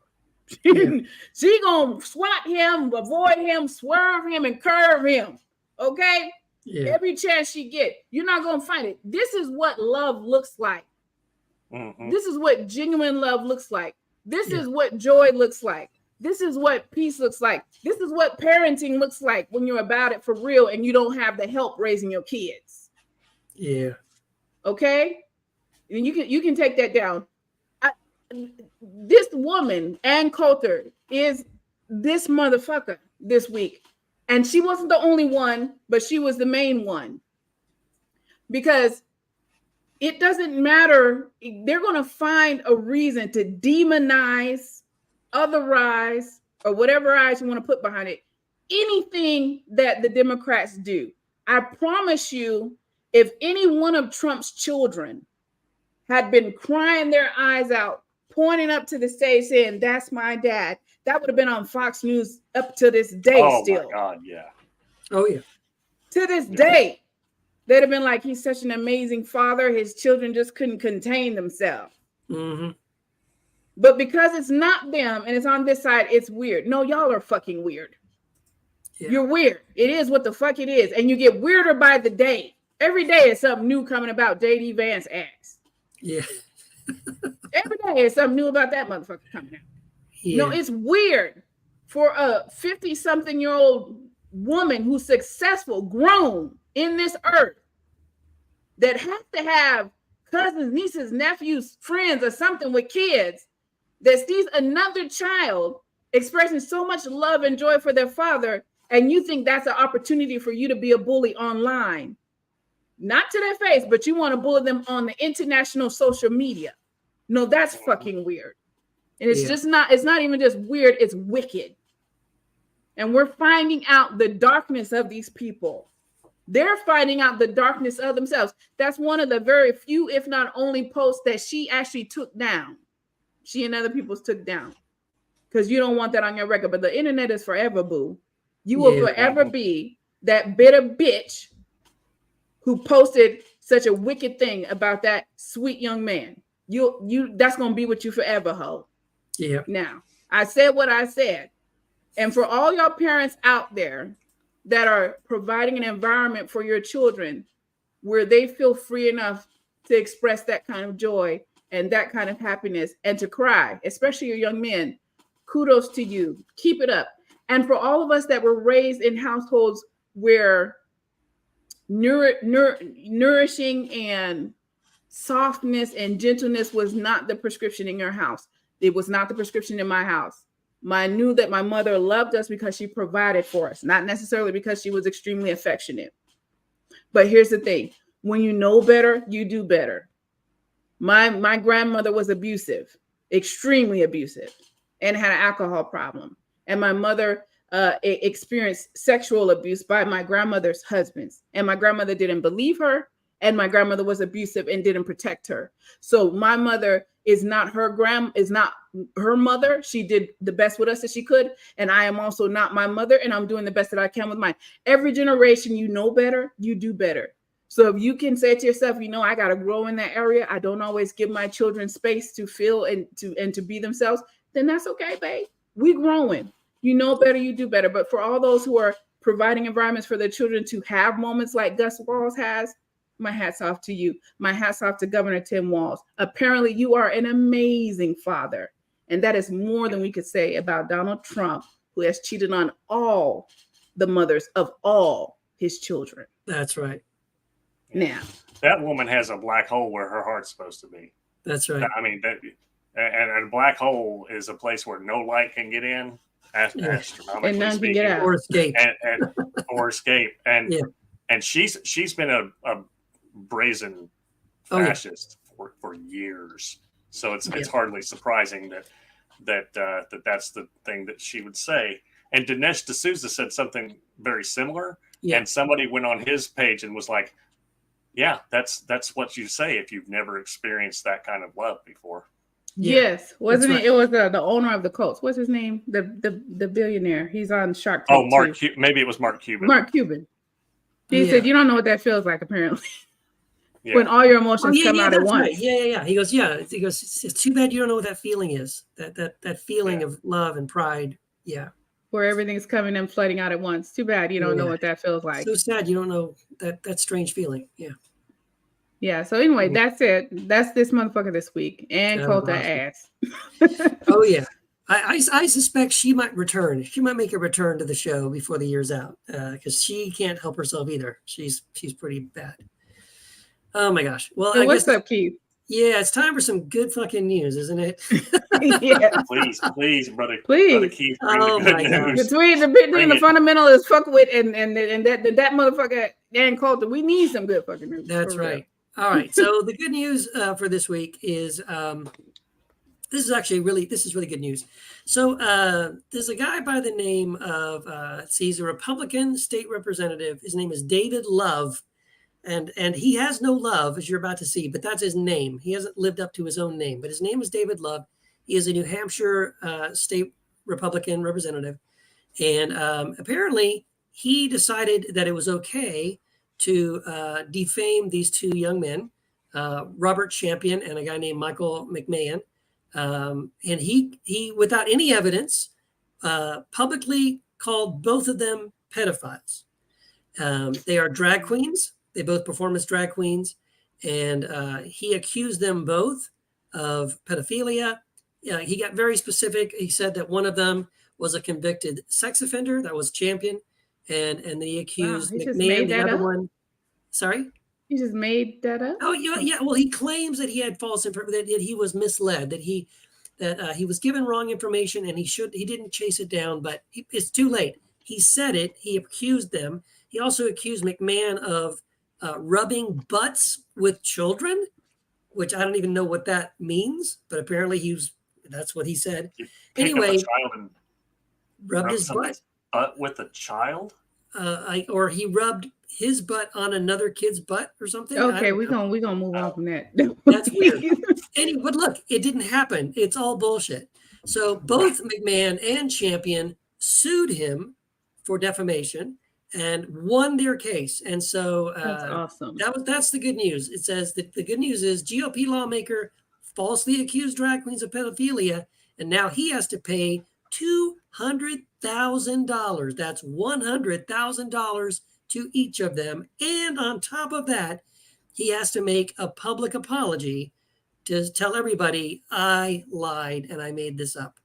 Yeah. She gonna swat him, avoid him, swerve him, and curve him. Okay? Yeah. Every chance she get. You're not gonna find it. This is what love looks like. Mm-hmm. This is what genuine love looks like. This is what joy looks like. This is what peace looks like. This is what parenting looks like when you're about it for real and you don't have the help raising your kids. Yeah. Okay? And you can take that down. This woman, Ann Coulter, is this motherfucker this week. And she wasn't the only one, but she was the main one. Because it doesn't matter. They're going to find a reason to demonize, otherize, or whatever eyes you want to put behind it, anything that the Democrats do. I promise you, if any one of Trump's children had been crying their eyes out, pointing up to the stage saying, "That's my dad," that would have been on Fox News up to this day. Still. Oh my God, yeah. Oh yeah. To this day, they'd have been like, "He's such an amazing father. His children just couldn't contain themselves." Mm-hmm. But because it's not them and it's on this side, it's weird. No, y'all are fucking weird. Yeah. You're weird. It is what the fuck it is. And you get weirder by the day. Every day is something new coming about J.D. Vance ass. Yeah. Every day is something new about that motherfucker coming out. Yeah. No, it's weird for a 50-something-year-old woman who's successful, grown in this earth, that has to have cousins, nieces, nephews, friends, or something with kids, that sees another child expressing so much love and joy for their father, and you think that's an opportunity for you to be a bully online. Not to their face, but you want to bully them on the international social media. No, that's fucking weird. And it's just not, it's not even just weird, it's wicked. And we're finding out the darkness of these people. They're finding out the darkness of themselves. That's one of the very few, if not only, posts that she actually took down. She and other people's took down. Because you don't want that on your record. But the internet is forever, boo. You will forever be that bitter bitch who posted such a wicked thing about that sweet young man. You that's gonna be with you forever, ho. Yeah. Now, I said what I said. And for all your parents out there that are providing an environment for your children where they feel free enough to express that kind of joy and that kind of happiness and to cry, especially your young men, kudos to you. Keep it up. And for all of us that were raised in households where nourishing and softness and gentleness was not the prescription in your house. It was not the prescription in my house. I knew that my mother loved us because she provided for us, not necessarily because she was extremely affectionate. But here's the thing. When you know better, you do better. My grandmother was abusive, extremely abusive, and had an alcohol problem. And my mother experienced sexual abuse by my grandmother's husbands. And my grandmother didn't believe her. And my grandmother was abusive and didn't protect her. So my mother is not her mother. She did the best with us that she could. And I am also not my mother. And I'm doing the best that I can with mine. Every generation, you know better, you do better. So if you can say to yourself, I got to grow in that area. I don't always give my children space to feel and to be themselves. Then that's okay, babe. We growing. You know better, you do better. But for all those who are providing environments for their children to have moments like Gus Walls has, my hat's off to you. My hat's off to Governor Tim Walz. Apparently, you are an amazing father. And that is more than we could say about Donald Trump, who has cheated on all the mothers of all his children. That's right. Now, that woman has a black hole where her heart's supposed to be. That's right. I mean, and a black hole is a place where no light can get in, astronomically and none speaking, can get out. Or escape. Or escape. And she's been a brazen fascist for years. So it's hardly surprising that that's the thing that she would say. And Dinesh D'Souza said something very similar. Yeah. And somebody went on his page and was like, yeah, that's what you say if you've never experienced that kind of love before. Yes, wasn't it? Right. It was the owner of the Colts. What's his name? The billionaire. He's on Shark Tank. Oh, Mark. Maybe it was Mark Cuban. Mark Cuban. He said, "You don't know what that feels like, apparently." Yeah. When all your emotions come out at once. Right. Yeah. He goes, it's too bad you don't know what that feeling is. That feeling of love and pride. Yeah. Where everything's coming and flooding out at once. Too bad you don't know what that feels like. So sad you don't know that strange feeling. Yeah. Yeah. So anyway, that's it. That's this motherfucker this week. And called that ass. Oh yeah. I suspect she might return. She might make a return to the show before the year's out because she can't help herself either. She's pretty bad. Oh my gosh. Well, so what's up, Keith? Yeah, it's time for some good fucking news, isn't it? Yeah. Please, brother. Please. Brother Keith, bring the good news. Between the fundamental is fuck with and that motherfucker Dan Coulter. We need some good fucking news. That's right. All right. So the good news for this week is this is really good news. So there's a guy by the name of he's a Republican state representative. His name is David Love. And he has no love, as you're about to see, but that's his name. He hasn't lived up to his own name, but his name is David Love. He is a New Hampshire state Republican representative. And apparently he decided that it was okay to defame these two young men, Robert Champion and a guy named Michael McMahon. And he, without any evidence, publicly called both of them pedophiles. They are drag queens. They both perform as drag queens, and he accused them both of pedophilia. He got very specific. He said that one of them was a convicted sex offender. That was Champion, and he accused McMahon, the other one. Sorry? He just made that up? Oh, yeah. Well, he claims that he had false information, that he was misled, that that he was given wrong information and he didn't chase it down, but it's too late. He said it. He accused them. He also accused McMahon of rubbing butts with children, which I don't even know what that means, but apparently that's what he said. Anyway, child and rubbed his butt with a child. Or he rubbed his butt on another kid's butt or something. Okay, we're gonna move on from that. That's weird. But look, it didn't happen. It's all bullshit. So both McMahon and Champion sued him for defamation and won their case. And so that's awesome. That's the good news. It says that the good news is GOP lawmaker falsely accused drag queens of pedophilia, and now he has to pay $200,000. That's $100,000 to each of them. And on top of that, he has to make a public apology to tell everybody, I lied and I made this up.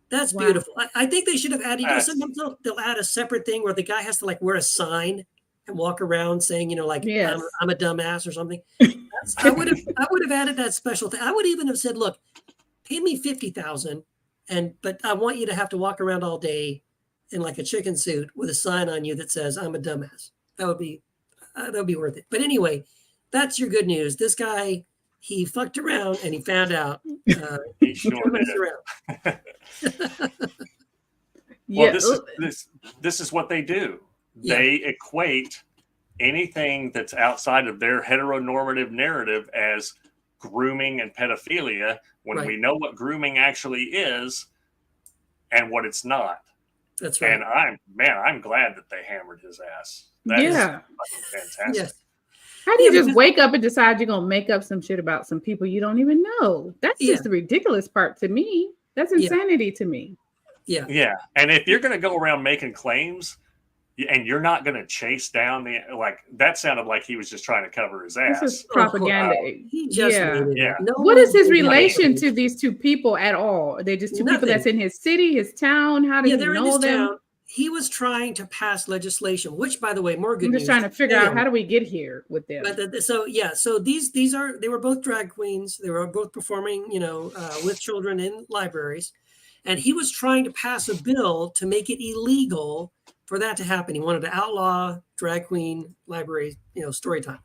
That's beautiful. I think they should have added, sometimes they'll add a separate thing where the guy has to like wear a sign and walk around saying, like, yes. I'm a dumbass or something. I would have added that special thing. I would even have said, look, pay me $50,000. But I want you to have to walk around all day in like a chicken suit with a sign on you that says I'm a dumbass. That would be worth it. But anyway, that's your good news. This guy, he fucked around and he found out. He sure did. Well, this is what they do. Yeah. They equate anything that's outside of their heteronormative narrative as grooming and pedophilia when we know what grooming actually is and what it's not. That's right. And I'm glad that they hammered his ass. That is fantastic. Yes. How do you just wake up and decide you're gonna make up some shit about some people you don't even know? That's just the ridiculous part to me. That's insanity to me. Yeah. Yeah. And if you're gonna go around making claims and you're not going to chase down that sounded like he was just trying to cover his ass. This is propaganda. What is his relation to these two people at all? Are they just two people that's in his city, his town? How do you know them? Town. He was trying to pass legislation, which, by the way, more good news. I'm just trying to figure out how do we get here with them. So they were both drag queens. They were both performing, with children in libraries. And he was trying to pass a bill to make it illegal for that to happen. He wanted to outlaw drag queen library, story time,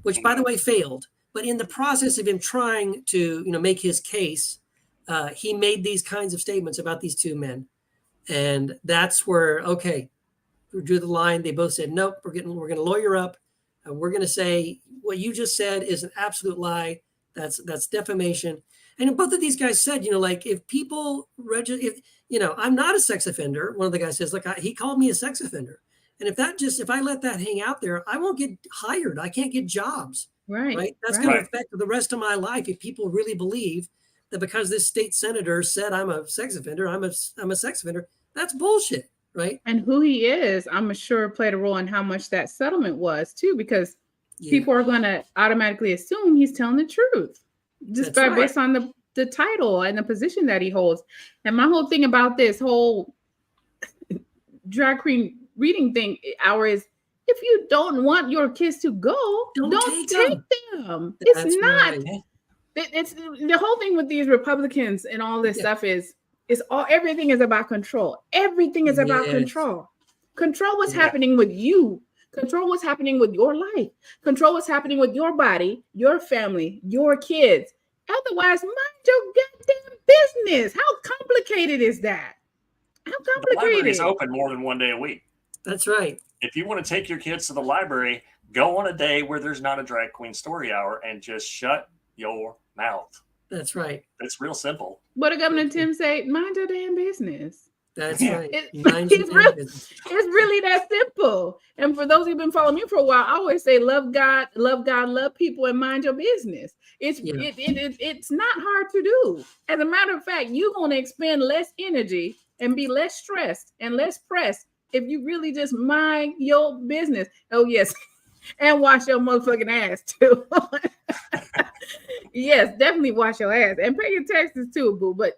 which, by the way, failed. But in the process of him trying to, make his case, he made these kinds of statements about these two men. And that's where, we drew the line. They both said, nope, we're going to lawyer up. And we're going to say what you just said is an absolute lie. That's defamation. And both of these guys said, if people I'm not a sex offender. One of the guys says, look, he called me a sex offender. And if I let that hang out there, I won't get hired. I can't get jobs. Right. That's going to affect the rest of my life. If people really believe that because this state senator said I'm a sex offender, I'm a sex offender, that's bullshit. Right. And who he is, I'm sure played a role in how much that settlement was too, because people are going to automatically assume he's telling the truth just based on the title and the position that he holds. And my whole thing about this whole drag queen reading thing is, if you don't want your kids to go, don't take them. It's not. Right. It's the whole thing with these Republicans and all this stuff is everything is about control. Everything is about control. Control what's happening with you. Control what's happening with your life. Control what's happening with your body, your family, your kids. Otherwise, mind your goddamn business. How complicated is that? How complicated? The library is open more than one day a week. That's right. If you want to take your kids to the library, go on a day where there's not a drag queen story hour and just shut your mouth. That's right. It's real simple. What did Governor Tim say? Mind your damn business. That's right. It's really that simple. And for those who've been following me for a while, I always say, love God, love people, and mind your business. It's not hard to do. As a matter of fact, you're going to expend less energy and be less stressed and less pressed if you really just mind your business. Oh, yes. And wash your motherfucking ass, too. Yes, definitely wash your ass. And pay your taxes, too, boo. But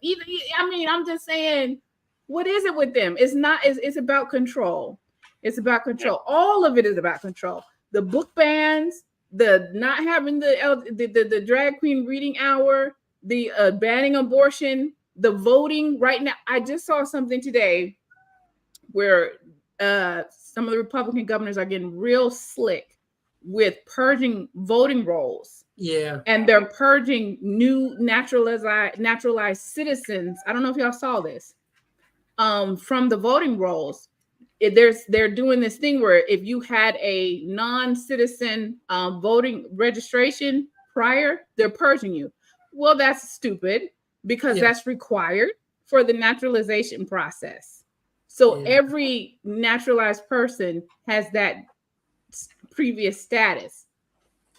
I'm just saying, what is it with them? It's about control. It's about control. All of it is about control. The book bans, the not having the drag queen reading hour, the banning abortion, the voting right now. I just saw something today where some of the Republican governors are getting real slick with purging voting rolls. Yeah. And they're purging new naturalized citizens. I don't know if y'all saw this. From the voting rolls. They're doing this thing where if you had a non-citizen voting registration prior, they're purging you. Well, that's stupid because that's required for the naturalization process. So every naturalized person has that previous status.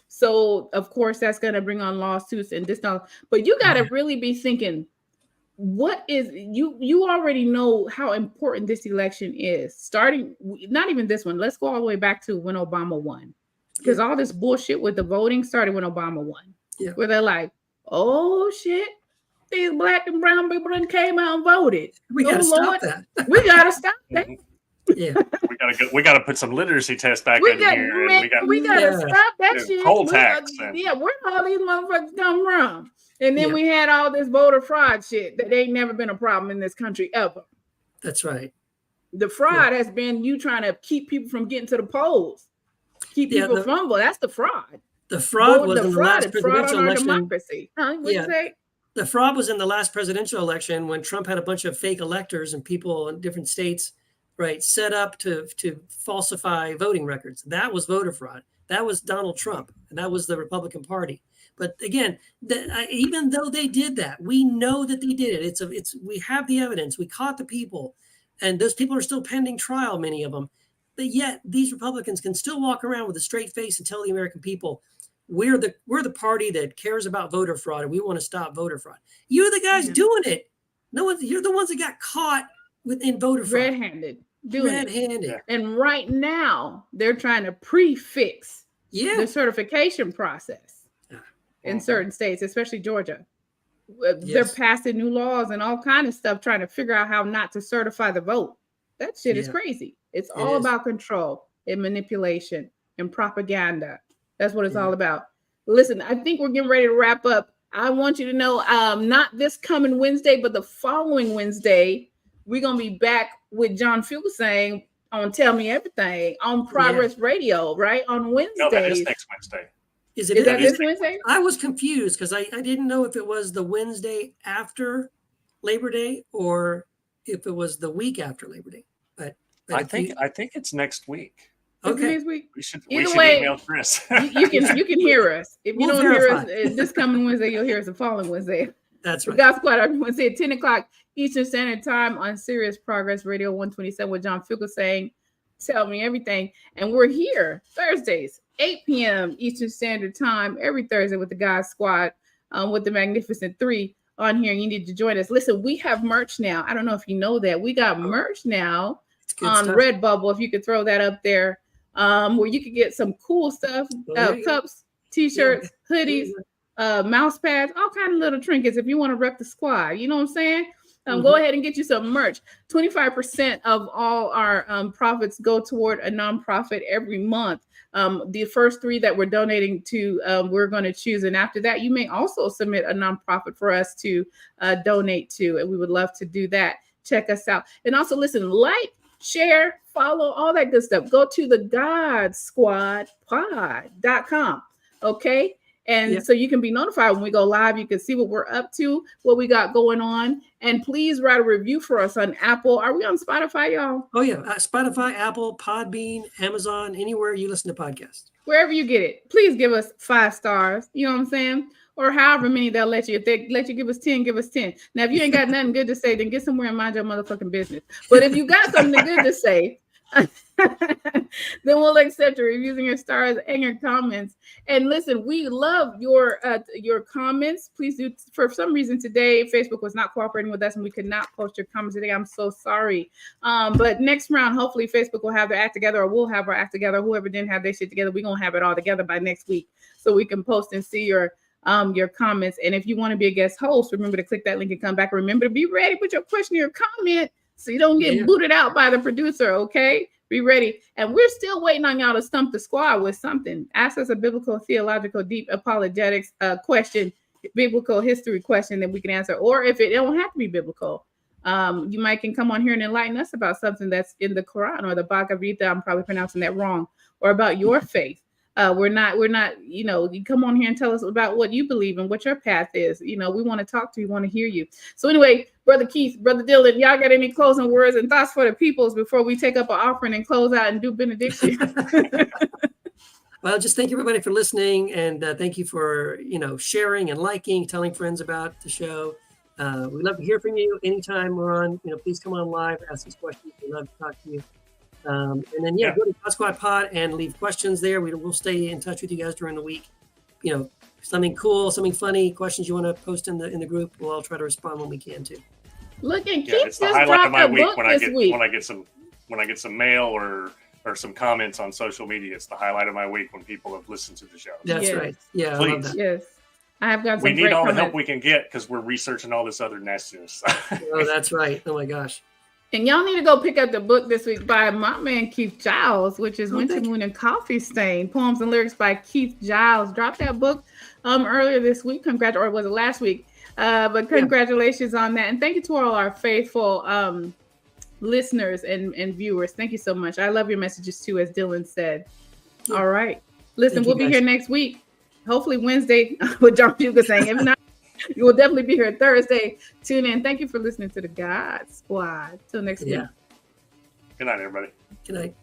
So of course that's going to bring on lawsuits and this stuff. But you got to really be thinking, what is you already know how important this election is, starting not even this one. Let's go all the way back to when Obama won, because all this bullshit with the voting started when Obama won, where they're like, oh shit, these black and brown people done came out and voted. We gotta stop that. We gotta stop that. Yeah, we gotta put some literacy tests back in here. And we gotta stop that shit. Poll tax. Where all these motherfuckers come from? And then we had all this voter fraud shit that ain't never been a problem in this country ever. That's right. The fraud has been you trying to keep people from getting to the polls, keep people from voting. That's the fraud. The fraud was in the last presidential election. Democracy. Huh? What'd you say? The fraud was in the last presidential election when Trump had a bunch of fake electors and people in different states, right, set up to falsify voting records. That was voter fraud. That was Donald Trump, and that was the Republican Party. But again, even though they did that, we know that they did it. We have the evidence. We caught the people, and those people are still pending trial, many of them. But yet, these Republicans can still walk around with a straight face and tell the American people, we're the party that cares about voter fraud, and we want to stop voter fraud. You're the guys doing it. You're the ones that got caught in voter fraud. Red-handed. Red-handed. And right now, they're trying to prefix the certification process in certain states, especially Georgia. They're passing new laws and all kind of stuff, trying to figure out how not to certify the vote. That shit is crazy. It's all about control and manipulation and propaganda. That's what it's all about. Listen, I think we're getting ready to wrap up. I want you to know, not this coming Wednesday, but the following Wednesday, we're going to be back with John Fugelsang on Tell Me Everything on Progress Radio, right? On Wednesdays. No, that is next Wednesday. Is that this Wednesday? I was confused because I didn't know if it was the Wednesday after Labor Day or if it was the week after Labor Day. But I think it's next week. Okay. Next week? We should way, email Chris. you can hear us. If you don't hear us this coming Wednesday, you'll hear us the following Wednesday. That's right. God Squad every Wednesday at 10 o'clock Eastern Standard Time on Sirius Progress Radio 127 with John Fugelsang. Tell Me Everything. And we're here Thursdays, 8 p.m. Eastern Standard Time, every Thursday with the God Squad, with the Magnificent Three on here. You need to join us. Listen, we have merch now. I don't know if you know that. We got merch now on stuff. Redbubble, if you could throw that up there, where you could get some cool stuff, cups, t-shirts, hoodies, mouse pads, all kind of little trinkets if you want to rep the squad. You know what I'm saying? Go ahead and get you some merch. 25% of all our profits go toward a nonprofit every month. The first 3 that we're donating to, we're going to choose. And after that, you may also submit a nonprofit for us to donate to. And we would love to do that. Check us out. And also, listen, like, share, follow, all that good stuff. Go to the GodSquadPod.com. Okay? And so you can be notified when we go live. You can see what we're up to, what we got going on. And please write a review for us on Apple. Are we on Spotify, y'all? Oh, yeah. Spotify, Apple, Podbean, Amazon, anywhere you listen to podcasts. Wherever you get it. Please give us 5 stars. You know what I'm saying? Or however many they'll let you. If they let you give us 10, give us 10. Now, if you ain't got nothing good to say, then get somewhere and mind your motherfucking business. But if you got something good to say, then we'll accept your reviews and your stars and your comments. And listen, we love your comments. Please do. For some reason today, Facebook was not cooperating with us and we could not post your comments today. I'm so sorry. But next round, hopefully Facebook will have their act together, or we'll have our act together. Whoever didn't have their shit together, we're gonna have it all together by next week so we can post and see your comments. And if you want to be a guest host, remember to click that link and come back. Remember to be ready with your question or your comment so you don't get booted out by the producer, okay? Be ready. And we're still waiting on y'all to stump the squad with something. Ask us a biblical, theological, deep apologetics question biblical history question that we can answer, or if it don't have to be biblical, you might can come on here and enlighten us about something that's in the Quran or the Bhagavad Gita. I'm probably pronouncing that wrong, or about your faith. We're not, you come on here and tell us about what you believe and what your path is. We want to talk to you, want to hear you. So anyway, Brother Keith, Brother Dylan, y'all got any closing words and thoughts for the peoples before we take up an offering and close out and do benediction? Well, just thank everybody for listening, and thank you for, sharing and liking, telling friends about the show. We'd love to hear from you anytime we're on. Please come on live, ask us questions. We'd love to talk to you. And then, go to God Squad Pod and leave questions there. We'll stay in touch with you guys during the week. Something cool, something funny, questions you want to post in the group. We'll all try to respond when we can too. Look, and Keith it's the just highlight of dropped my a week book when I this get week. when I get some mail or some comments on social media. It's the highlight of my week when people have listened to the show. That's Yes. right. Yeah, Please. I love that. Yes, I have got some We need great all the comments. help we can get because we're researching all this other nastiness. Oh, that's right. Oh my gosh. And y'all need to go pick up the book this week by my man Keith Giles, which is Winter thank you. Moon and Coffee Stain, Poems and Lyrics by Keith Giles. Dropped that book earlier this week. Or was it last week? But congratulations on that. And thank you to all our faithful listeners and viewers. Thank you so much. I love your messages too, as Dylan said. Yeah. All right. Listen, Thank we'll you, be guys. here next week. Hopefully Wednesday with John Fuga saying. If not, you will definitely be here Thursday. Tune in. Thank you for listening to the God Squad. Till next week. Yeah. Good night, everybody. Good night.